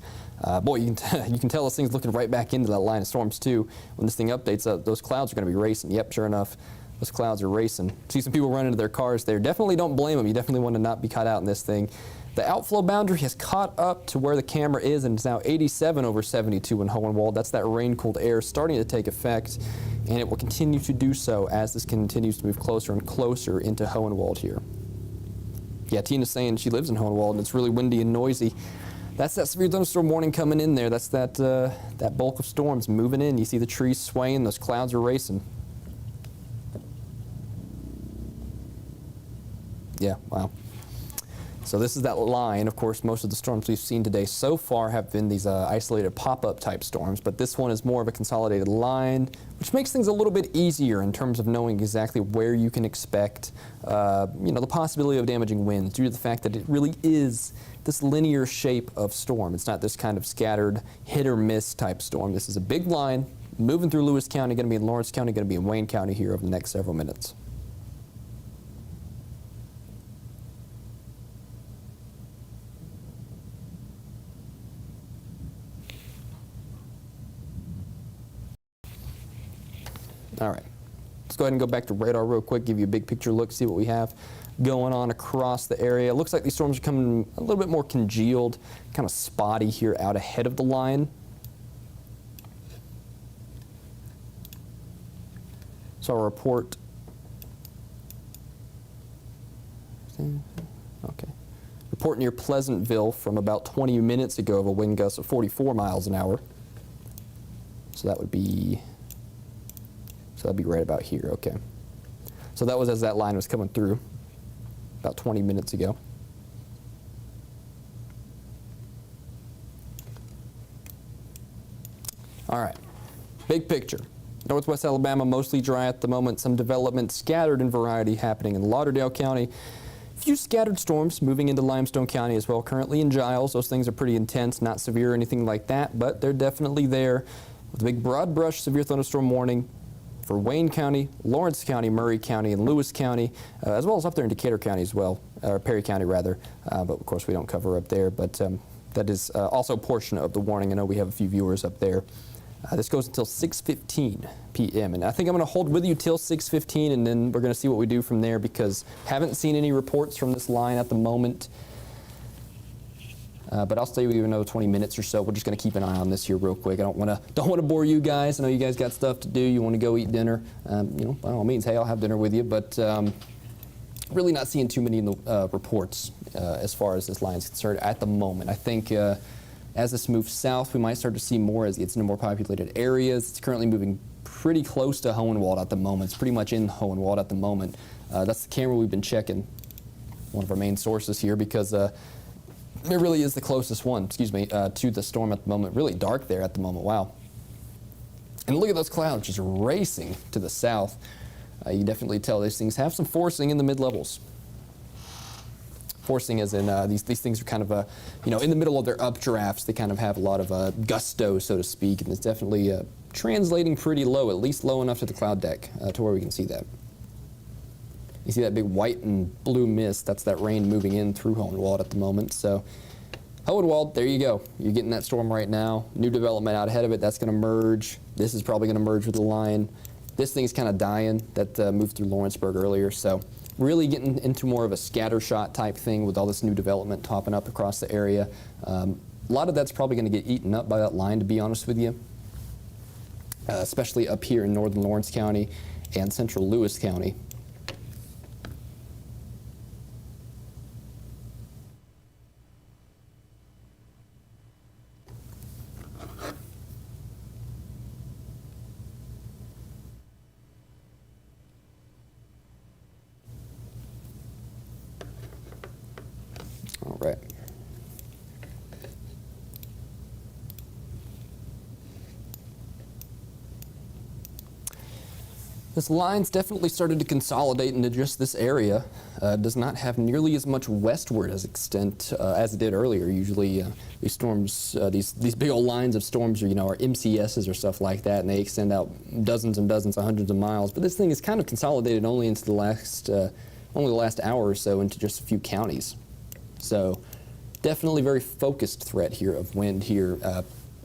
Boy, you can tell this thing's looking right back into that line of storms too. When this thing updates, those clouds are going to be racing. Yep, sure enough, those clouds are racing. See some people run into their cars there. Definitely don't blame them. You definitely want to not be caught out in this thing. The outflow boundary has caught up to where the camera is, and it's now 87 over 72 in Hohenwald. That's that rain-cooled air starting to take effect, and it will continue to do so as this continues to move closer and closer into Hohenwald here. Yeah, Tina's saying she lives in Hohenwald, and it's really windy and noisy. That's that severe thunderstorm warning coming in there. That's that bulk of storms moving in. You see the trees swaying, those clouds are racing. Yeah, wow. So this is that line. Of course, most of the storms we've seen today so far have been these isolated pop-up type storms, but this one is more of a consolidated line, which makes things a little bit easier in terms of knowing exactly where you can expect the possibility of damaging winds due to the fact that it really is this linear shape of storm. It's not this kind of scattered hit or miss type storm. This is a big line moving through Lewis County, going to be in Lawrence County, going to be in Wayne County here over the next several minutes. All right, let's go ahead and go back to radar real quick, give you a big picture look, see what we have going on across the area. It looks like these storms are coming a little bit more congealed, kind of spotty here out ahead of the line. So I'll report. Okay. Report near Pleasantville from about 20 minutes ago of a wind gust of 44 miles an hour. So that'd be right about here, okay. So that was as that line was coming through about 20 minutes ago. All right, big picture. Northwest Alabama mostly dry at the moment. Some development scattered in variety happening in Lauderdale County. A few scattered storms moving into Limestone County as well. Currently in Giles, those things are pretty intense, not severe or anything like that, but they're definitely there with a big broad brush severe thunderstorm warning for Wayne County, Lawrence County, Murray County, and Lewis County, as well as up there in Decatur County as well. or Perry County rather, but of course we don't cover up there. But that is also a portion of the warning. I know we have a few viewers up there. This goes until 6:15 p.m. and I think I'm going to hold with you till 6:15, and then we're going to see what we do from there, because haven't seen any reports from this line at the moment. But I'll stay with you another 20 minutes or so. We're just going to keep an eye on this here real quick. I don't want to bore you guys. I know you guys got stuff to do. You want to go eat dinner. You know, by all means, hey, I'll have dinner with you. But really not seeing too many in the reports as far as this line is concerned at the moment. I think as this moves south, we might start to see more as it gets into more populated areas. It's currently moving pretty close to Hohenwald at the moment. It's pretty much in Hohenwald at the moment. That's the camera we've been checking, one of our main sources here, because it really is the closest one, to the storm at the moment. Really dark there at the moment, wow. And look at those clouds just racing to the south. You definitely tell these things have some forcing in the mid-levels. Forcing as in these things are kind of, you know, in the middle of their updrafts. They kind of have a lot of gusto, so to speak, and it's definitely translating pretty low, at least low enough to the cloud deck to where we can see that. You see that big white and blue mist, that's that rain moving in through Hohenwald at the moment. So Hohenwald, there you go. You're getting that storm right now. New development out ahead of it, that's going to merge. This is probably going to merge with the line. This thing's kind of dying, that moved through Lawrenceburg earlier. So really getting into more of a scatter shot type thing with all this new development topping up across the area. A lot of that's probably going to get eaten up by that line, to be honest with you, especially up here in northern Lawrence County and central Lewis County. All right. This line's definitely started to consolidate into just this area. Does not have nearly as much westward as extent as it did earlier. Usually these storms, these big old lines of storms are, you know, are MCSs or stuff like that, and they extend out dozens and dozens of hundreds of miles. But this thing is kind of consolidated only into the last, only the last hour or so into just a few counties. So definitely very focused threat here of wind here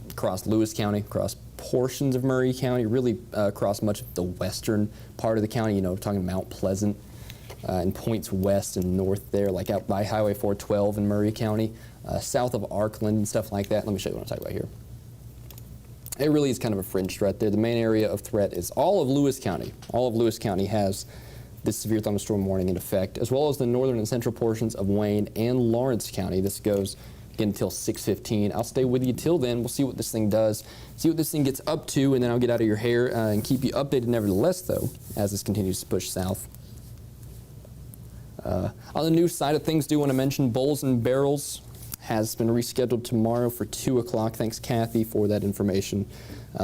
across Lewis County, across portions of Murray County, really across much of the western part of the county. You know, we're talking Mount Pleasant and points west and north there, like out by Highway 412 in Murray County, south of Arkland and stuff like that. Let me show you what I'm talking about here. It really is kind of a fringe threat there. The main area of threat is all of Lewis County. All of Lewis County has this severe thunderstorm warning in effect, as well as the northern and central portions of Wayne and Lawrence County. This goes again until 6:15. I'll stay with you till then. We'll see what this thing does, see what this thing gets up to, and then I'll get out of your hair and keep you updated nevertheless, though, as this continues to push south. On the news side of things, do want to mention Bowls and Barrels has been rescheduled tomorrow for 2 o'clock. Thanks, Kathy, for that information.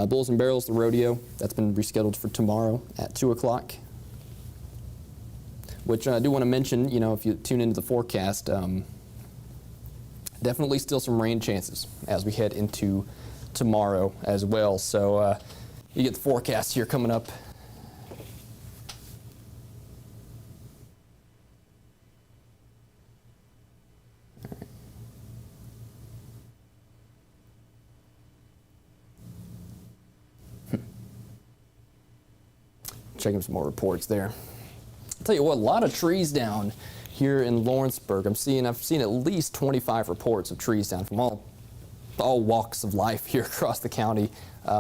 Bowls and Barrels, the rodeo, that's been rescheduled for tomorrow at 2 o'clock. Which I do want to mention, you know, if you tune into the forecast, definitely still some rain chances as we head into tomorrow as well. So you get the forecast here coming up. Checking some more reports there. I'll tell you what, a lot of trees down here in Lawrenceburg. I've seen at least 25 reports of trees down from all walks of life here across the county.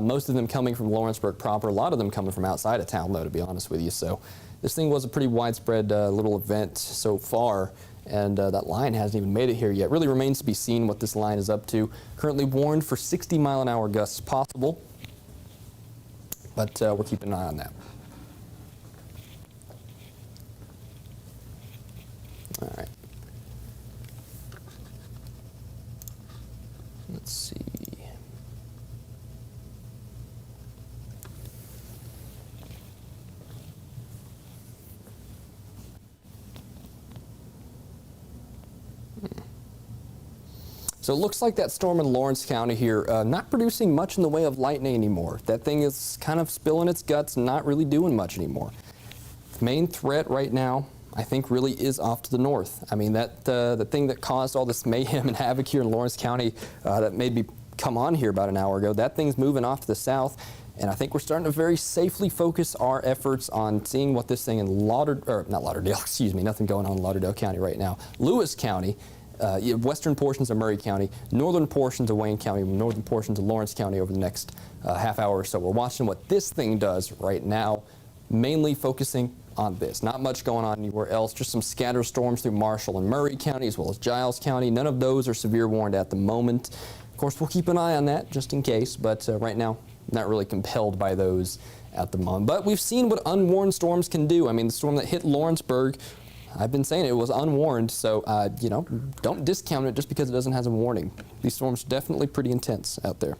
Most of them coming from Lawrenceburg proper, a lot of them coming from outside of town, though, to be honest with you. So this thing was a pretty widespread little event so far, and that line hasn't even made it here yet. Really remains to be seen what this line is up to. Currently warned for 60-mile-an-hour gusts possible, but we're keeping an eye on that. All right. Let's see. So it looks like that storm in Lawrence County here, not producing much in the way of lightning anymore. That thing is kind of spilling its guts and not really doing much anymore. The main threat right now I think really is off to the north. I mean, that the thing that caused all this mayhem and havoc here in Lawrence County that made me come on here about an hour ago, that thing's moving off to the south. And I think we're starting to very safely focus our efforts on seeing what this thing in nothing going on in Lauderdale County right now. Lewis County, western portions of Murray County, northern portions of Wayne County, northern portions of Lawrence County over the next half hour or so. We're watching what this thing does right now, mainly focusing on this. Not much going on anywhere else, just some scattered storms through Marshall and Murray County as well as Giles County. None of those are severe warned at the moment. Of course, we'll keep an eye on that just in case, but right now, not really compelled by those at the moment. But we've seen what unwarned storms can do. I mean, the storm that hit Lawrenceburg, I've been saying it was unwarned, so, don't discount it just because it doesn't have a warning. These storms are definitely pretty intense out there.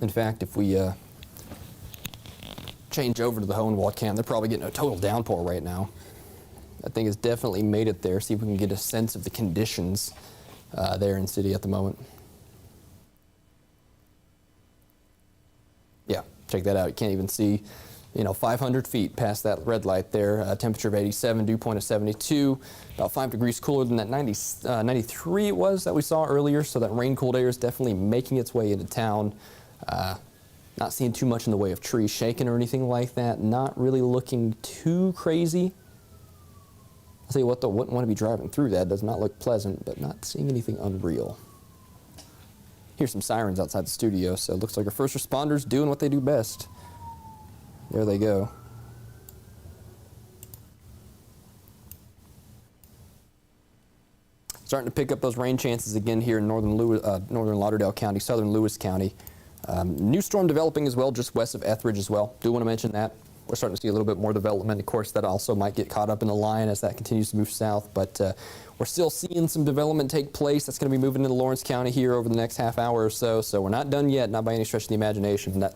In fact, if we change over to the Hohenwald cam, they're probably getting a total downpour right now. That thing has definitely made it there. See if we can get a sense of the conditions there in city at the moment. Yeah, check that out. You can't even see, 500 feet past that red light there. Temperature of 87, dew point of 72, about 5 degrees cooler than that 93 it was that we saw earlier. So that rain-cooled air is definitely making its way into town. Not seeing too much in the way of trees shaking or anything like that. Not really looking too crazy. I'll tell you what, though, wouldn't want to be driving through that. Does not look pleasant, but not seeing anything unreal. Here's some sirens outside the studio, so it looks like our first responders doing what they do best. There they go. Starting to pick up those rain chances again here in northern Lauderdale County, southern Lewis County. New storm developing as well, just west of Etheridge as well. Do want to mention that. We're starting to see a little bit more development. Of course, that also might get caught up in the line as that continues to move south, but we're still seeing some development take place. That's going to be moving into Lawrence County here over the next half hour or so, so we're not done yet, not by any stretch of the imagination. That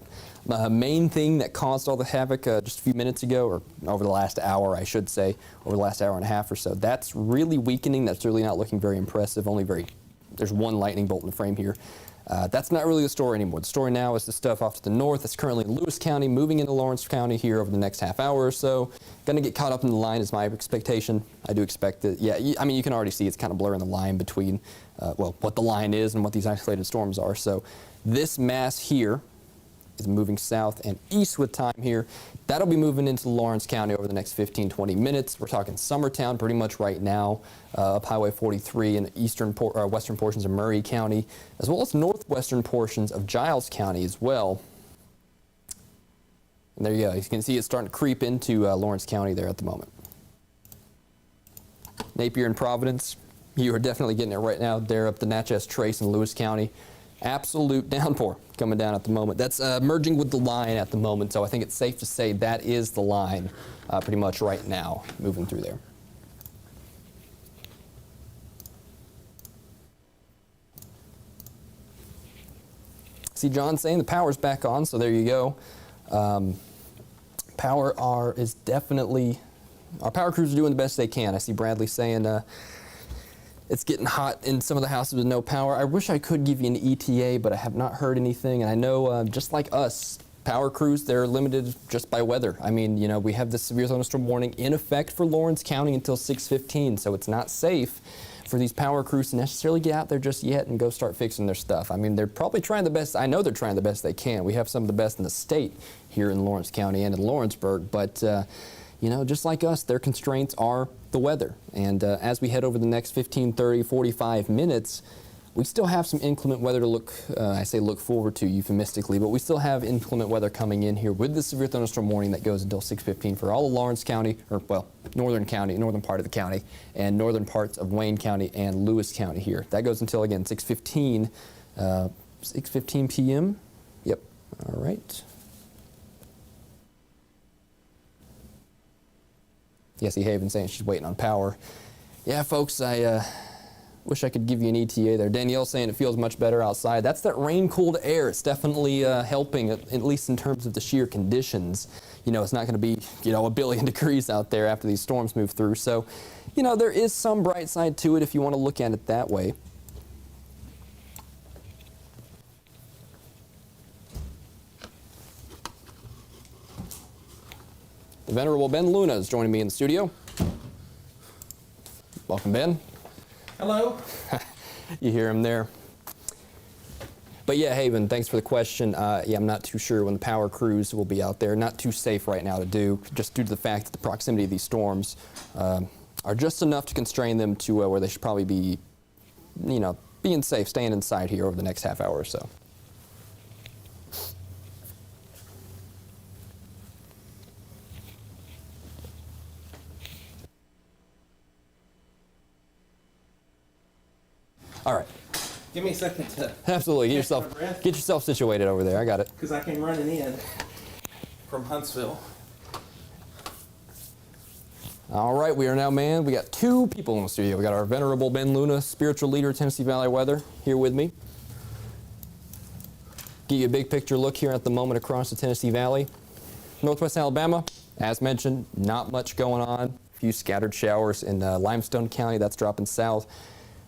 main thing that caused all the havoc just a few minutes ago, or over the last hour, I should say, over the last hour and a half or so, that's really weakening. That's really not looking very impressive. There's one lightning bolt in the frame here. That's not really the story anymore. The story now is the stuff off to the north that's currently in Lewis County, moving into Lawrence County here over the next half hour or so. Going to get caught up in the line is my expectation. I do expect that, you can already see it's kind of blurring the line between, what the line is and what these isolated storms are. So this mass here is moving south and east with time here. That'll be moving into Lawrence County over the next 15-20 minutes. We're talking Summertown pretty much right now, up Highway 43 in the western portions of Murray County, as well as northwestern portions of Giles County as well. And there you go. You can see it's starting to creep into Lawrence County there at the moment. Napier and Providence, you are definitely getting it right now. They're up the Natchez Trace in Lewis County. Absolute downpour coming down at the moment. That's merging with the line at the moment, so I think it's safe to say that is the line pretty much right now, moving through there. See John saying the power's back on, so there you go. Our power crews are doing the best they can. I see Bradley saying it's getting hot in some of the houses with no power. I wish I could give you an ETA, but I have not heard anything. And I know, just like us, power crews, they're limited just by weather. I mean, we have this severe thunderstorm warning in effect for Lawrence County until 6:15, so it's not safe for these power crews to necessarily get out there just yet and go start fixing their stuff. I mean, they're probably trying the best. I know they're trying the best they can. We have some of the best in the state here in Lawrence County and in Lawrenceburg, but just like us, their constraints are the weather. And as we head over the next 15, 30, 45 minutes, we still have some inclement weather to look forward to euphemistically, but we still have inclement weather coming in here with the severe thunderstorm warning that goes until 6:15 for all of Lawrence County, northern part of the county, and northern parts of Wayne County and Lewis County here. That goes until, again, 6:15 p.m. Yep, all right. Yessie Haven saying she's waiting on power. Yeah, folks, I Wish I could give you an ETA there. Danielle's saying it feels much better outside. That's that rain-cooled air. It's definitely helping, at least in terms of the sheer conditions. You know, it's not going to be, you know, 1 billion degrees out there after these storms move through. So, you know, there is some bright side to it if you want to look at it that way. The Venerable Ben Luna is joining me in the studio. Welcome, Ben. Hello. You hear him there. But yeah, Haven, thanks for the question. Yeah, I'm not too sure when the power crews will be out there. Not too safe right now to do, just due to the fact that the proximity of these storms are just enough to constrain them to where they should probably be, you know, being safe, staying inside here over the next half hour or so. All right. Give me a second to. Absolutely. Get breath. yourself situated over there. I got it. Because I came running in from Huntsville. All right, we are now manned. We got 2 people in the studio. We got our Venerable Ben Luna, spiritual leader of Tennessee Valley Weather, here with me. Give you a big picture look here at the moment across the Tennessee Valley. Northwest Alabama, as mentioned, not much going on. A few scattered showers in Limestone County. That's dropping south.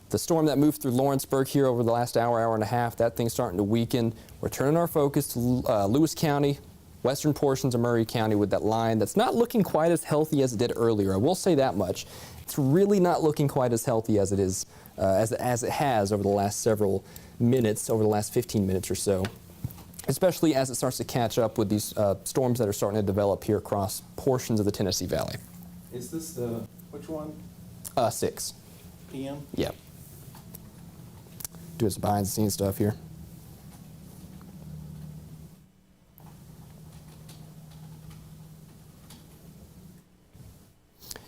The storm that moved through Lawrenceburg here over the last hour and a half, that thing's starting to weaken. We're turning our focus to Lewis County, western portions of Murray County with that line that's not looking quite as healthy as it did earlier. I will say that much. It's really not looking quite as healthy as it is, as it has over the last several minutes, over the last 15 minutes or so, especially as it starts to catch up with these storms that are starting to develop here across portions of the Tennessee Valley. Is this the, which one? 6 PM? Yeah. Doing some behind the scenes stuff here.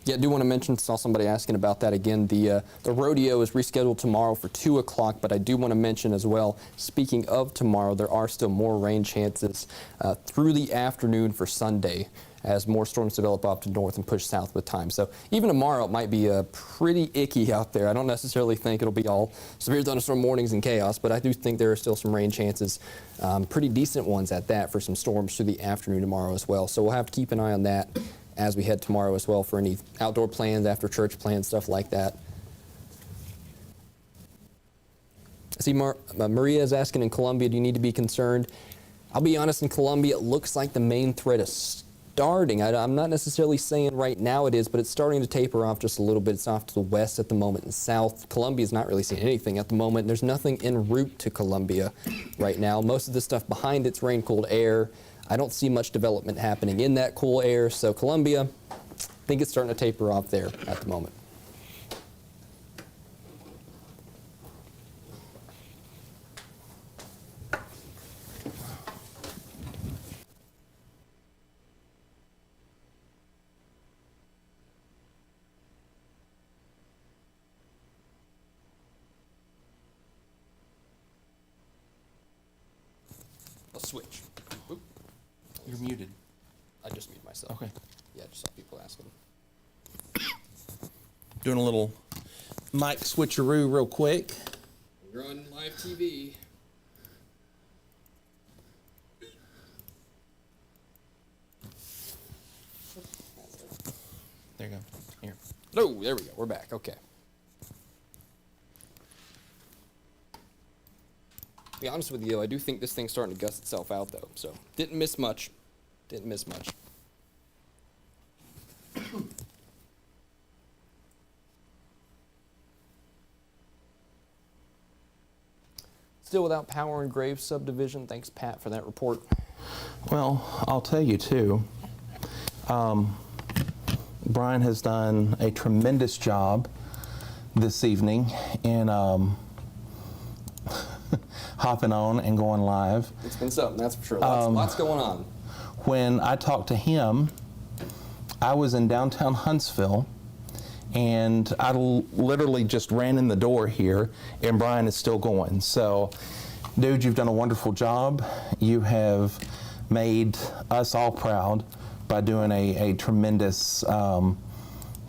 Yeah, I do want to mention, saw somebody asking about that again. The rodeo is rescheduled tomorrow for 2 o'clock, but I do want to mention as well, speaking of tomorrow, there are still more rain chances through the afternoon for Sunday as more storms develop off to north and push south with time. So even tomorrow it might be pretty icky out there. I don't necessarily think it'll be all severe thunderstorm mornings and chaos, but I do think there are still some rain chances, pretty decent ones at that, for some storms through the afternoon tomorrow as well. So we'll have to keep an eye on that as we head tomorrow as well for any outdoor plans, after church plans, stuff like that. I see Maria is asking, in Columbia, do you need to be concerned? I'll be honest, in Columbia, it looks like the main threat is starting. I'm not necessarily saying right now it is, but it's starting to taper off just a little bit. It's off to the west at the moment and south. Columbia's not really seeing anything at the moment. There's nothing en route to Columbia right now. Most of the stuff behind it's rain-cooled air. I don't see much development happening in that cool air, so Columbia, I think it's starting to taper off there at the moment. I'll switch. Oop. You're muted. I just muted myself. Okay. Yeah, just saw people asking. Doing a little mic switcheroo real quick. We're on live TV. There you go. Here. Oh, there we go. We're back. Okay. To be honest with you, I do think this thing's starting to gust itself out, though. So didn't miss much. Didn't miss much. Still without power in Graves subdivision. Thanks, Pat, for that report. Well, I'll tell you too. Brian has done a tremendous job this evening in hopping on and going live. It's been something, that's for sure. Lots going on. When I talked to him, I was in downtown Huntsville, and I literally just ran in the door here, and Brian is still going. So, dude, you've done a wonderful job. You have made us all proud by doing a tremendous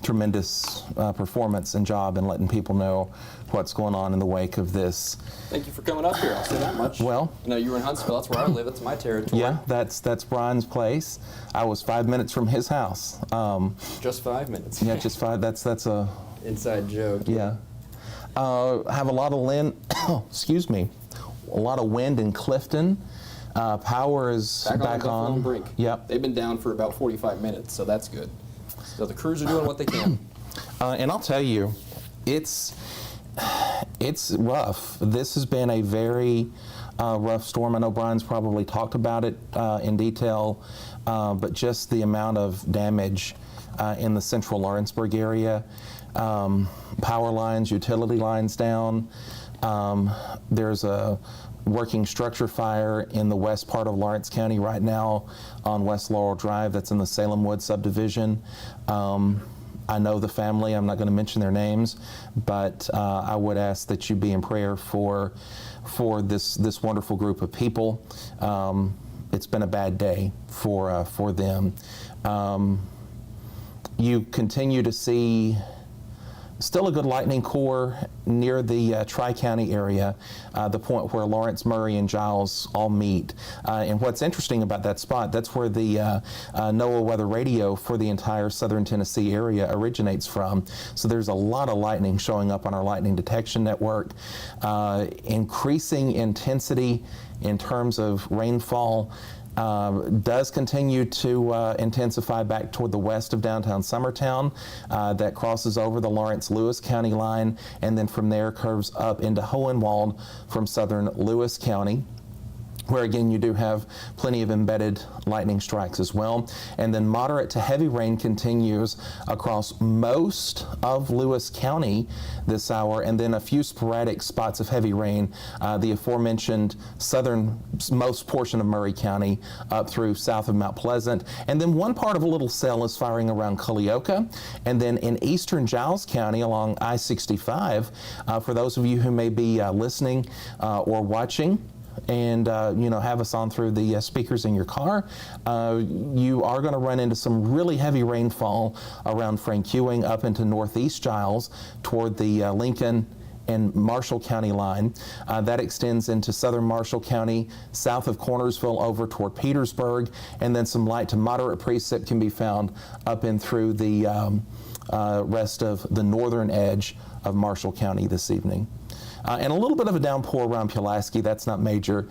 tremendous performance and job in letting people know what's going on in the wake of this. Thank you for coming up here. I'll say that much. Well, I know you were in Huntsville. That's where I live. It's my territory. Yeah, that's Brian's place. I was 5 minutes from his house. Just 5 minutes. Yeah, just 5. That's a inside joke. Yeah. Have a lot of excuse me, a lot of wind in Clifton. Power is back on. Brink. Yep. They've been down for about 45 minutes, so that's good. So the crews are doing what they can. And I'll tell you, it's rough. This has been a very rough storm. I know Brian's probably talked about it in detail, but just the amount of damage in the central Lawrenceburg area, power lines, utility lines down. There's a working structure fire in the west part of Lawrence County right now on West Laurel Drive. That's in the Salem Wood subdivision. I know the family. I'm not going to mention their names, but I would ask that you be in prayer for this wonderful group of people. It's been a bad day for them. You continue to see still a good lightning core near the Tri-County area, the point where Lawrence, Murray, and Giles all meet. And what's interesting about that spot, that's where the NOAA weather radio for the entire southern Tennessee area originates from. So there's a lot of lightning showing up on our lightning detection network. Increasing intensity in terms of rainfall does continue to intensify back toward the west of downtown Summertown. That crosses over the Lawrence-Lewis County line, and then from there curves up into Hohenwald from southern Lewis County, where again you do have plenty of embedded lightning strikes as well. And then moderate to heavy rain continues across most of Lewis County this hour, and then a few sporadic spots of heavy rain, the aforementioned southernmost portion of Murray County up through south of Mount Pleasant. And then one part of a little cell is firing around Culleoka. And then in eastern Giles County along I-65, for those of you who may be listening or watching, and have us on through the speakers in your car, you are going to run into some really heavy rainfall around Frank Ewing up into northeast Giles toward the Lincoln and Marshall County line. That extends into southern Marshall County, south of Cornersville over toward Petersburg, and then some light to moderate precip can be found up and through the rest of the northern edge of Marshall County this evening. And a little bit of a downpour around Pulaski. That's not major.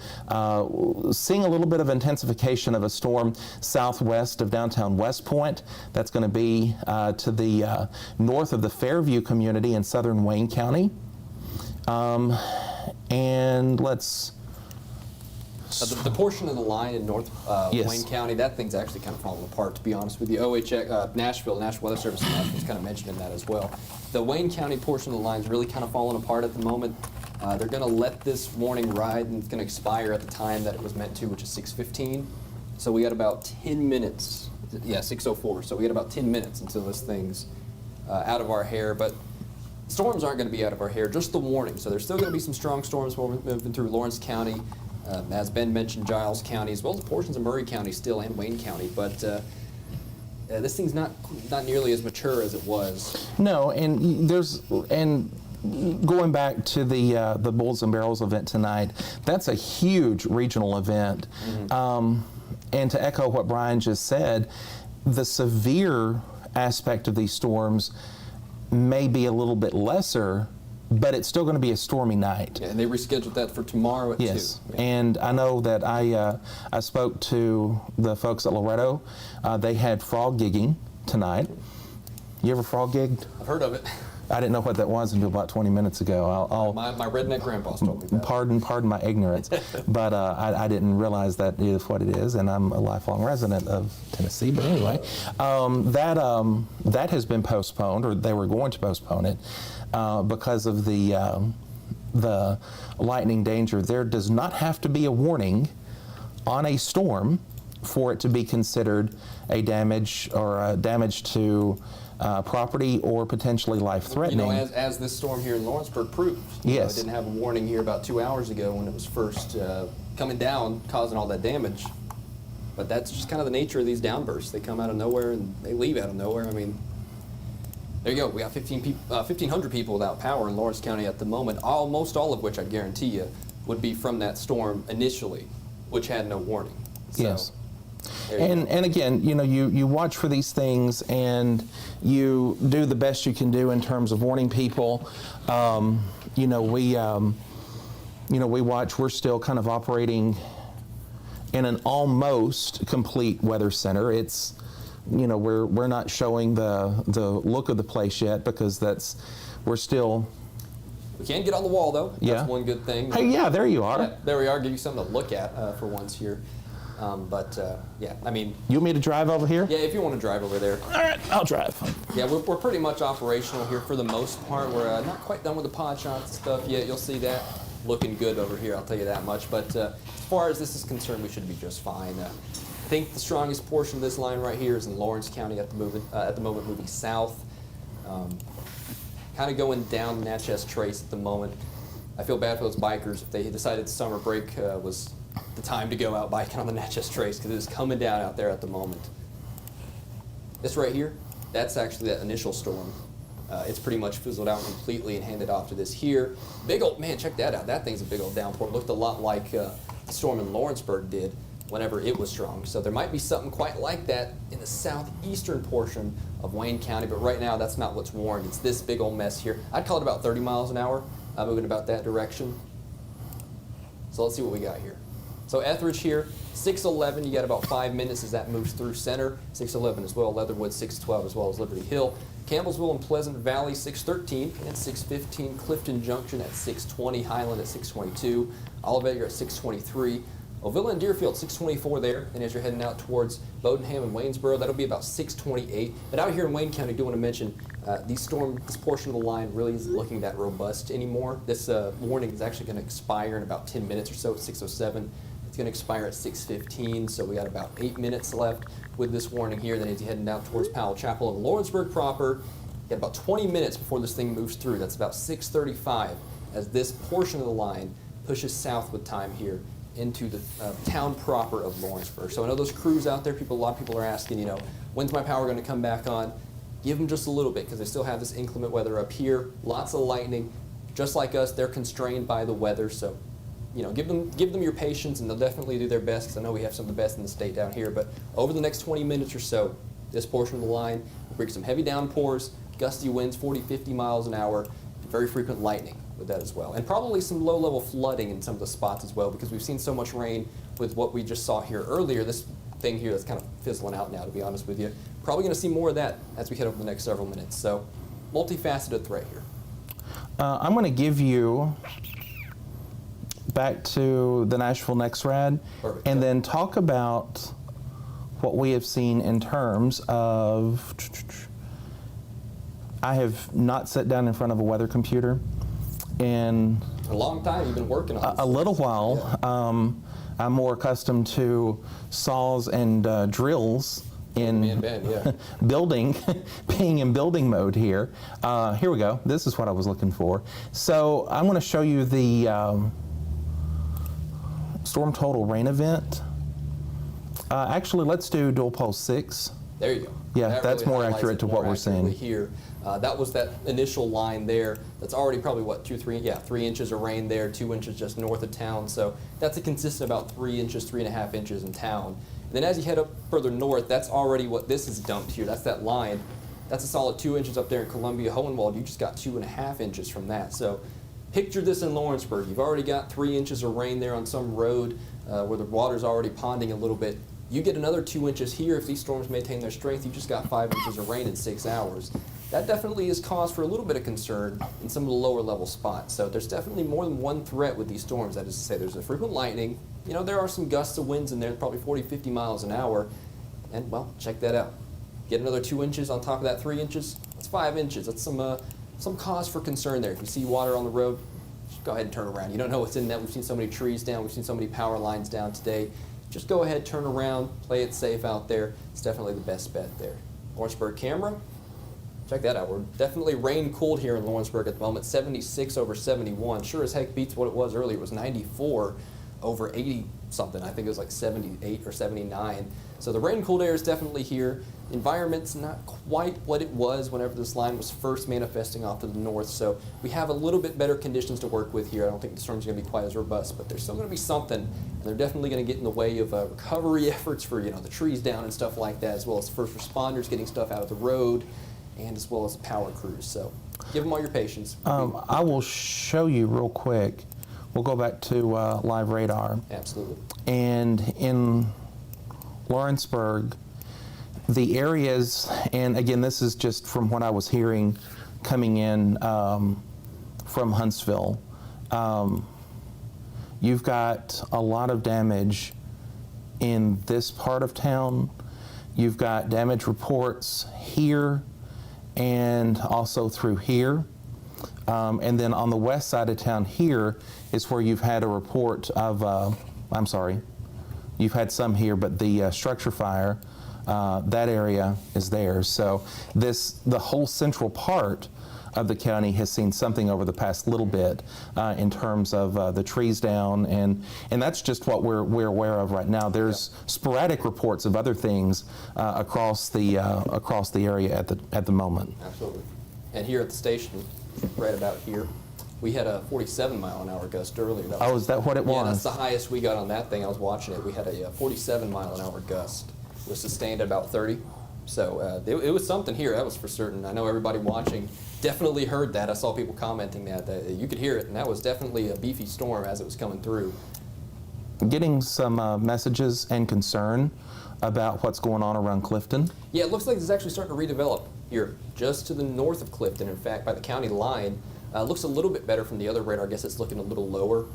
Seeing a little bit of intensification of a storm southwest of downtown West Point. That's going to be to the north of the Fairview community in southern Wayne County. And let's... The portion of the line in North Yes. Wayne County, that thing's actually kind of falling apart, to be honest with you. National Weather Service in Nashville's kind of mentioned in that as well. The Wayne County portion of the line's really kind of falling apart at the moment. They're going to let this warning ride, and it's going to expire at the time that it was meant to, which is 6:15. So we got about 10 minutes. Yeah, 6:04. So we got about 10 minutes until this thing's out of our hair. But storms aren't going to be out of our hair, just the warning. So there's still going to be some strong storms moving through Lawrence County. As Ben mentioned, Giles County, as well as portions of Murray County still, and Wayne County. But this thing's not nearly as mature as it was. No, and going back to the Bulls and Barrels event tonight, that's a huge regional event. Mm-hmm. And to echo what Brian just said, the severe aspect of these storms may be a little bit lesser, but it's still going to be a stormy night. Yeah, and they rescheduled that for tomorrow at 2. Yes, Yeah. And I know that I spoke to the folks at Loretto. They had frog gigging tonight. You ever frog gigged? I've heard of it. I didn't know what that was until about 20 minutes ago. My redneck grandpa's told me that. Pardon my ignorance, but I didn't realize that is what it is, and I'm a lifelong resident of Tennessee. But anyway, that has been postponed, or they were going to postpone it because of the lightning danger. There does not have to be a warning on a storm for it to be considered a damage or a damage to property or potentially life-threatening. As this storm here in Lawrenceburg proved. Yes. It didn't have a warning here about 2 hours ago when it was first coming down, causing all that damage. But that's just kind of the nature of these downbursts. They come out of nowhere and they leave out of nowhere. I mean, There you go. We got 1,500 people without power in Lawrence County at the moment. Almost all of which, I guarantee you, would be from that storm initially, which had no warning. So, Yes. there you go. And again, you watch for these things and you do the best you can do in terms of warning people. We watch. We're still kind of operating in an almost complete weather center. It's, we're not showing the look of the place yet because we're still. We can get on the wall, though. Yeah. That's one good thing. Hey, yeah, there you are. Yeah, there we are. Give you something to look at for once here. Yeah, I mean, You want me to drive over here? yeah, if you want to drive over there. All right, I'll drive. Yeah, we're pretty much operational here for the most part. We're not quite done with the pod shots and stuff yet. You'll see that looking good over here, I'll tell you that much. But as far as this is concerned, we should be just fine. I think the strongest portion of this line right here is in Lawrence County at the moment moving south. Kind of going down Natchez Trace at the moment. I feel bad for those bikers if they decided summer break was the time to go out biking on the Natchez Trace because it is coming down out there at the moment. This right here, that's actually that initial storm. It's pretty much fizzled out completely and handed off to this here. Big old, man, check that out. That thing's a big old downpour. It looked a lot like the storm in Lawrenceburg did whenever it was strong. So there might be something quite like that in the southeastern portion of Wayne County, but right now that's not what's warned. It's this big old mess here. I'd call it about 30 miles an hour, moving about that direction. So let's see what we got here. So Etheridge here, 611, you got about 5 minutes as that moves through center. 611 as well, Leatherwood 612 as well as Liberty Hill. Campbellsville and Pleasant Valley 613 and 615. Clifton Junction at 620. Highland at 622. Olivet, you're at 623. Ovilla and Deerfield 624 there. And as you're heading out towards Bodenham and Waynesboro, that'll be about 628. But out here in Wayne County, I do want to mention this portion of the line really isn't looking that robust anymore. This warning is actually going to expire in about 10 minutes or so at 607. It's going to expire at 6:15, so we got about 8 minutes left with this warning here. Then as you're heading out towards Powell Chapel and Lawrenceburg proper, you got about 20 minutes before this thing moves through. That's about 6:35 as this portion of the line pushes south with time here into the town proper of Lawrenceburg. So I know those crews out there, a lot of people are asking, when's my power going to come back on? Give them just a little bit because they still have this inclement weather up here. Lots of lightning. Just like us, they're constrained by the weather, so give them your patience, and they'll definitely do their best, because I know we have some of the best in the state down here. But over the next 20 minutes or so, this portion of the line will bring some heavy downpours, gusty winds, 40, 50 miles an hour, and very frequent lightning with that as well. And probably some low-level flooding in some of the spots as well, because we've seen so much rain with what we just saw here earlier. This thing here that's kind of fizzling out now, to be honest with you. Probably going to see more of that as we head over the next several minutes. So, multifaceted threat here. I'm going to give you back to the Nashville NexRad, Perfect. and then talk about what we have seen in terms of. I have not sat down in front of a weather computer in A long time you've been working on this. a little while. Yeah. I'm more accustomed to saws and drills in Yeah. building, being in building mode here. Here we go. This is what I was looking for. So I'm going to show you the storm total rain event. Actually, let's do dual pulse 6. There you go. Yeah, That that's really more highlights accurate it to what more we're seeing. accurately here. That was that initial line there. That's already probably what 3 inches of rain there, 2 inches just north of town. So that's a consistent about 3 inches, 3.5 inches in town. And then as you head up further north, that's already what this is dumped here. That's that line. That's a solid 2 inches up there in Columbia, Hohenwald. You just got 2.5 inches from that. So picture this in Lawrenceburg. You've already got 3 inches of rain there on some road where the water's already ponding a little bit. You get another 2 inches here. If these storms maintain their strength, you just got 5 inches of rain in 6 hours. That definitely is cause for a little bit of concern in some of the lower level spots. So there's definitely more than one threat with these storms. That is to say, there's a frequent lightning. There are some gusts of winds in there, probably 40, 50 miles an hour. And, well, check that out. Get another 2 inches on top of that 3 inches. That's 5 inches. That's some cause for concern there. If you see water on the road, just go ahead and turn around. You don't know what's in that. We've seen so many trees down. We've seen so many power lines down today. Just go ahead, turn around, play it safe out there. It's definitely the best bet there. Lawrenceburg camera, check that out. We're definitely rain cooled here in Lawrenceburg at the moment. 76 over 71. Sure as heck beats what it was earlier. It was 94 over 80 something. I think it was like 78 or 79. So the rain cooled air is definitely here. Environment's not quite what it was whenever this line was first manifesting off to the north. So we have a little bit better conditions to work with here. I don't think the storm's going to be quite as robust, but there's still going to be something. And they're definitely going to get in the way of recovery efforts for, you know, the trees down and stuff like that, as well as first responders getting stuff out of the road, and as well as the power crews. So give them all your patience. I will show you real quick. We'll go back to live radar. Absolutely. And in Lawrenceburg, the areas, and again, this is just from what I was hearing coming in from Huntsville, you've got a lot of damage in this part of town. You've got damage reports here and also through here. And then on the west side of town here is where you've had a report of, you've had some here, but the structure fire, that area is there. So the whole central part of the county has seen something over the past little bit in terms of the trees down, and that's just what we're aware of right now. There's sporadic reports of other things across the area at the moment. Absolutely. And here at the station, right about here, we had a 47-mile-an-hour gust earlier. Is that what it was? Yeah, that's the highest we got on that thing. I was watching it. We had a 47-mile-an-hour gust. It was sustained at about 30. So it was something here, that was for certain. I know everybody watching definitely heard that. I saw people commenting that you could hear it, and that was definitely a beefy storm as it was coming through. Getting some messages and concern about what's going on around Clifton. Yeah, it looks like it's actually starting to redevelop here, just to the north of Clifton. In fact, by the county line, looks a little bit better from the other radar. I guess it's looking a little lower.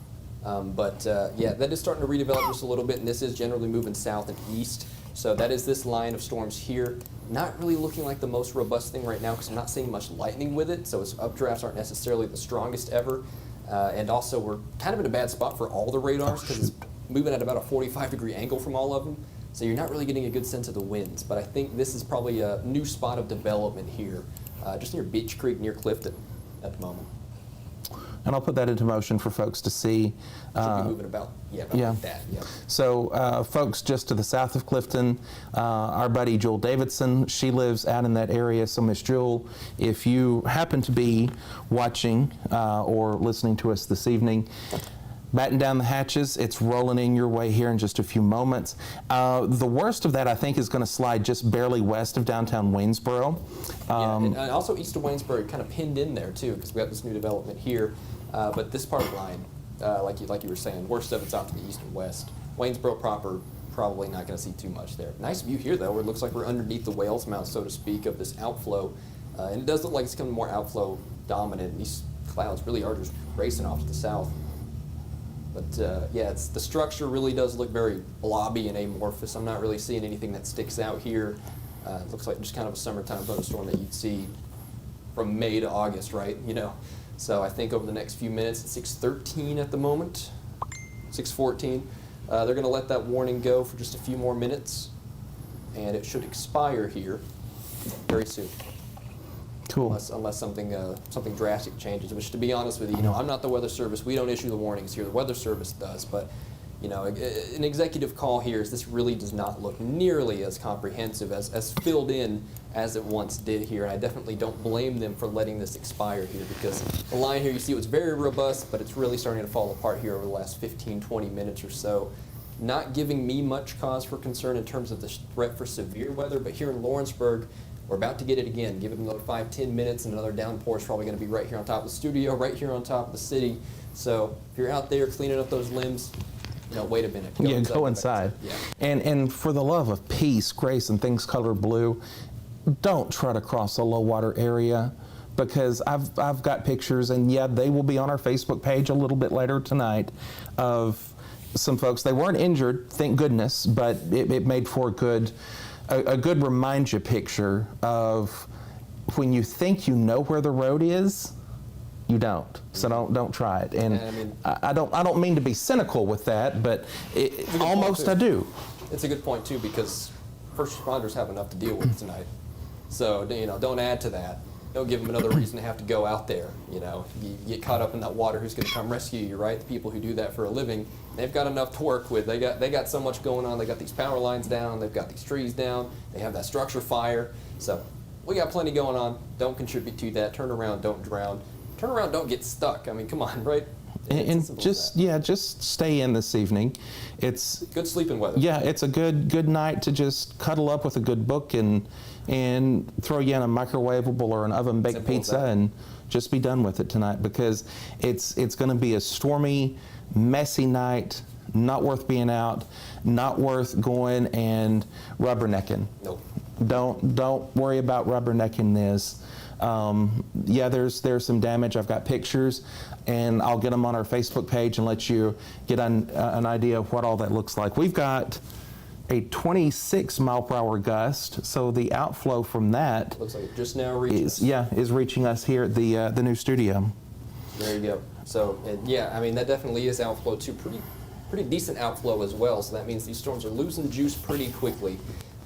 Yeah, that is starting to redevelop just a little bit, and this is generally moving south and east. So that is this line of storms here. Not really looking like the most robust thing right now because I'm not seeing much lightning with it, so its updrafts aren't necessarily the strongest ever. And also we're kind of in a bad spot for all the radars because it's moving at about a 45-degree angle from all of them. So you're not really getting a good sense of the winds. But I think this is probably a new spot of development here, just near Beach Creek, near Clifton at the moment. And I'll put that into motion for folks to see. Should be moving about, like that. Yeah. So folks just to the south of Clifton, our buddy Jewel Davidson, she lives out in that area. So Miss Jewel, if you happen to be watching or listening to us this evening, batten down the hatches. It's rolling in your way here in just a few moments. The worst of that, I think, is going to slide just barely west of downtown Waynesboro. And also east of Waynesboro, kind of pinned in there too, because we got this new development here. But this part of the line, like you were saying, worst of it's out to the east and west. Waynesboro proper, probably not going to see too much there. Nice view here, though, where it looks like we're underneath the whale's mouth, so to speak, of this outflow. And it does look like it's becoming more outflow dominant. These clouds really are just racing off to the south. But yeah, the structure really does look very blobby and amorphous. I'm not really seeing anything that sticks out here. It looks like just kind of a summertime thunderstorm that you'd see from May to August, right? You know. So I think over the next few minutes, it's 6:13 at the moment, 6:14. They're going to let that warning go for just a few more minutes, and it should expire here very soon. Cool. Unless something drastic changes. Which, to be honest with you, I'm not the Weather Service. We don't issue the warnings here. The Weather Service does. But an executive call here is this really does not look nearly as comprehensive, as filled in as it once did here. And I definitely don't blame them for letting this expire here, because the line here, you see, it was very robust, but it's really starting to fall apart here over the last 15, 20 minutes or so. Not giving me much cause for concern in terms of the threat for severe weather, but here in Lawrenceburg, we're about to get it again. Give it another 5-10 minutes, and another downpour is probably going to be right here on top of the studio, right here on top of the city. So if you're out there cleaning up those limbs, wait a minute. Go inside. Yeah. And for the love of peace, grace, and things colored blue, don't try to cross a low water area, because I've got pictures, and yeah, they will be on our Facebook page a little bit later tonight, of some folks. They weren't injured, thank goodness, but it made for a good remind you picture of when you think you know where the road is, you don't. So don't try it. And I don't mean to be cynical with that, but almost I do. It's a good point too, because first responders have enough to deal with tonight. So don't add to that. don't give them another reason to have to go out there. You know, you get caught up in that water, who's going to come rescue you, right? The people who do that for a living, they've got enough to work with. They got so much going on. They got these power lines down. They've got these trees down. They have that structure fire. So we got plenty going on. Don't contribute to that. Turn around, don't drown. Turn around, don't get stuck. I mean, come on, right? And just stay in this evening. It's good sleeping weather. Yeah, it's a good night to just cuddle up with a good book and throw you in a microwavable or an oven baked pizza and just be done with it tonight, because it's going to be a stormy, messy night. Not worth being out. Not worth going and rubbernecking. Nope. Don't worry about rubbernecking this. Yeah, there's some damage. I've got pictures, and I'll get them on our Facebook page and let you get an idea of what all that looks like. We've got a 26 mile per hour gust, so the outflow from that looks like it just now reaching us. is reaching us here at the new studio. There you go. So yeah, I mean that definitely is outflow too. Pretty decent outflow as well. So that means these storms are losing juice pretty quickly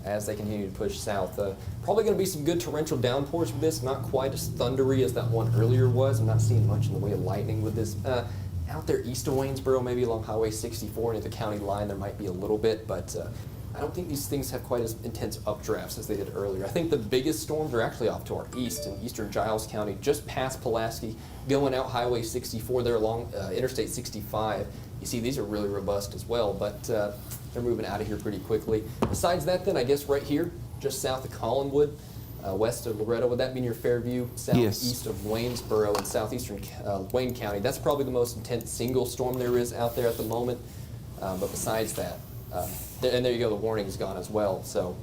as they continue to push south. Probably going to be some good torrential downpours with this, not quite as thundery as that one earlier was. I'm not seeing much in the way of lightning with this. Out there east of Waynesboro, maybe along Highway 64 near the county line, there might be a little bit, but I don't think these things have quite as intense updrafts as they did earlier. I think the biggest storms are actually off to our east in eastern Giles County, just past Pulaski, going out Highway 64 there along Interstate 65. You see these are really robust as well, but they're moving out of here pretty quickly. Besides that then, I guess right here, just south of Collinwood, west of Loretto, would that be near Fairview? Southeast of Waynesboro in southeastern Wayne County. That's probably the most intense single storm there is out there at the moment. But besides that, and there you go, the warning's gone as well. So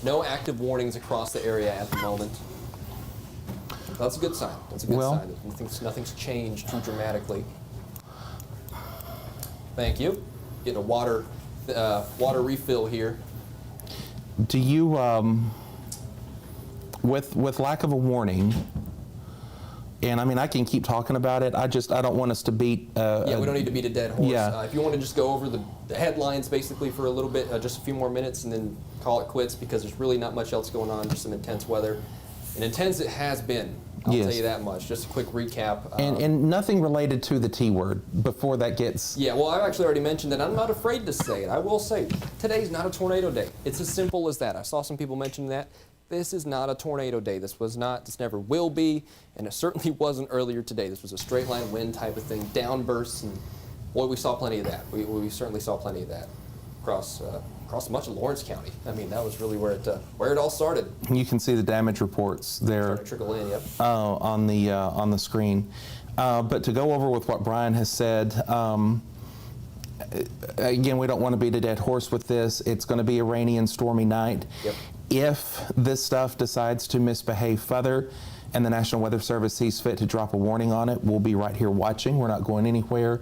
no active warnings across the area at the moment. That's a good sign. That's a good sign. Nothing's changed too dramatically. Thank you. Getting a water refill here. Do you, with lack of a warning, and I mean I can keep talking about it. I don't want us to beat. Yeah, we don't need to beat a dead horse. Yeah. If you want to just go over the headlines basically for a little bit, just a few more minutes, and then call it quits, because there's really not much else going on. Just some intense weather, and intense it has been. I'll tell you that much. Just a quick recap. And nothing related to the T word before that gets... Yeah, well, I've actually already mentioned that. I'm not afraid to say it. I will say, today's not a tornado day. It's as simple as that. I saw some people mention that. This is not a tornado day. This never will be, and it certainly wasn't earlier today. This was a straight line wind type of thing, downbursts, and boy, we saw plenty of that. We certainly saw plenty of that across much of Lawrence County. I mean, that was really where it all started. You can see the damage reports there. Starting to trickle in, yep. On the screen. But to go over with what Brian has said, again, we don't want to beat a dead horse with this. It's going to be a rainy and stormy night. Yep. If this stuff decides to misbehave further and the National Weather Service sees fit to drop a warning on it, we'll be right here watching. We're not going anywhere.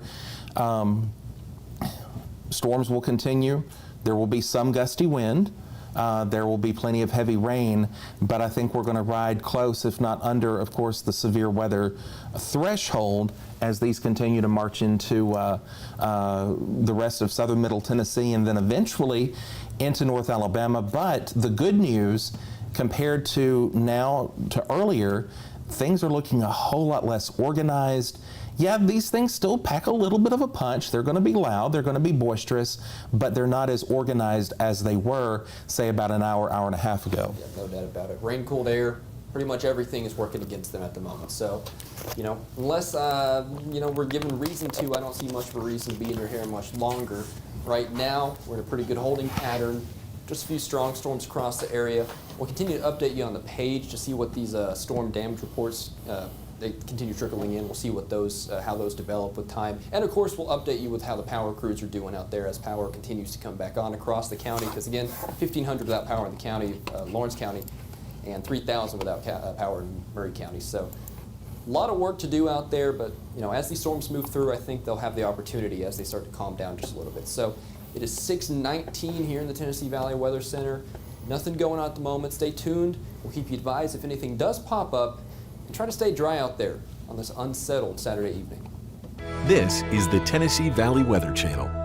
Storms will continue. There will be some gusty wind. There will be plenty of heavy rain, but I think we're going to ride close, if not under, of course, the severe weather threshold as these continue to march into the rest of southern Middle Tennessee and then eventually into North Alabama. But the good news, compared to now to earlier, things are looking a whole lot less organized. Yeah, these things still pack a little bit of a punch. They're going to be loud, they're going to be boisterous, but they're not as organized as they were, say, about an hour and a half ago. Yeah, no doubt about it. Rain, cooled air, pretty much everything is working against them at the moment. So, unless, we're given reason to, I don't see much of a reason to be in your hair much longer. Right now, we're in a pretty good holding pattern. Just a few strong storms across the area. We'll continue to update you on the page to see what these storm damage reports they continue trickling in. We'll see what how those develop with time. And of course, we'll update you with how the power crews are doing out there as power continues to come back on across the county. Because again, 1,500 without power in the county, Lawrence County, and 3,000 without power in Murray County. So a lot of work to do out there, but as these storms move through, I think they'll have the opportunity as they start to calm down just a little bit. So it is 6:19 here in the Tennessee Valley Weather Center. Nothing going on at the moment. Stay tuned. We'll keep you advised if anything does pop up. And try to stay dry out there on this unsettled Saturday evening. This is the Tennessee Valley Weather Channel.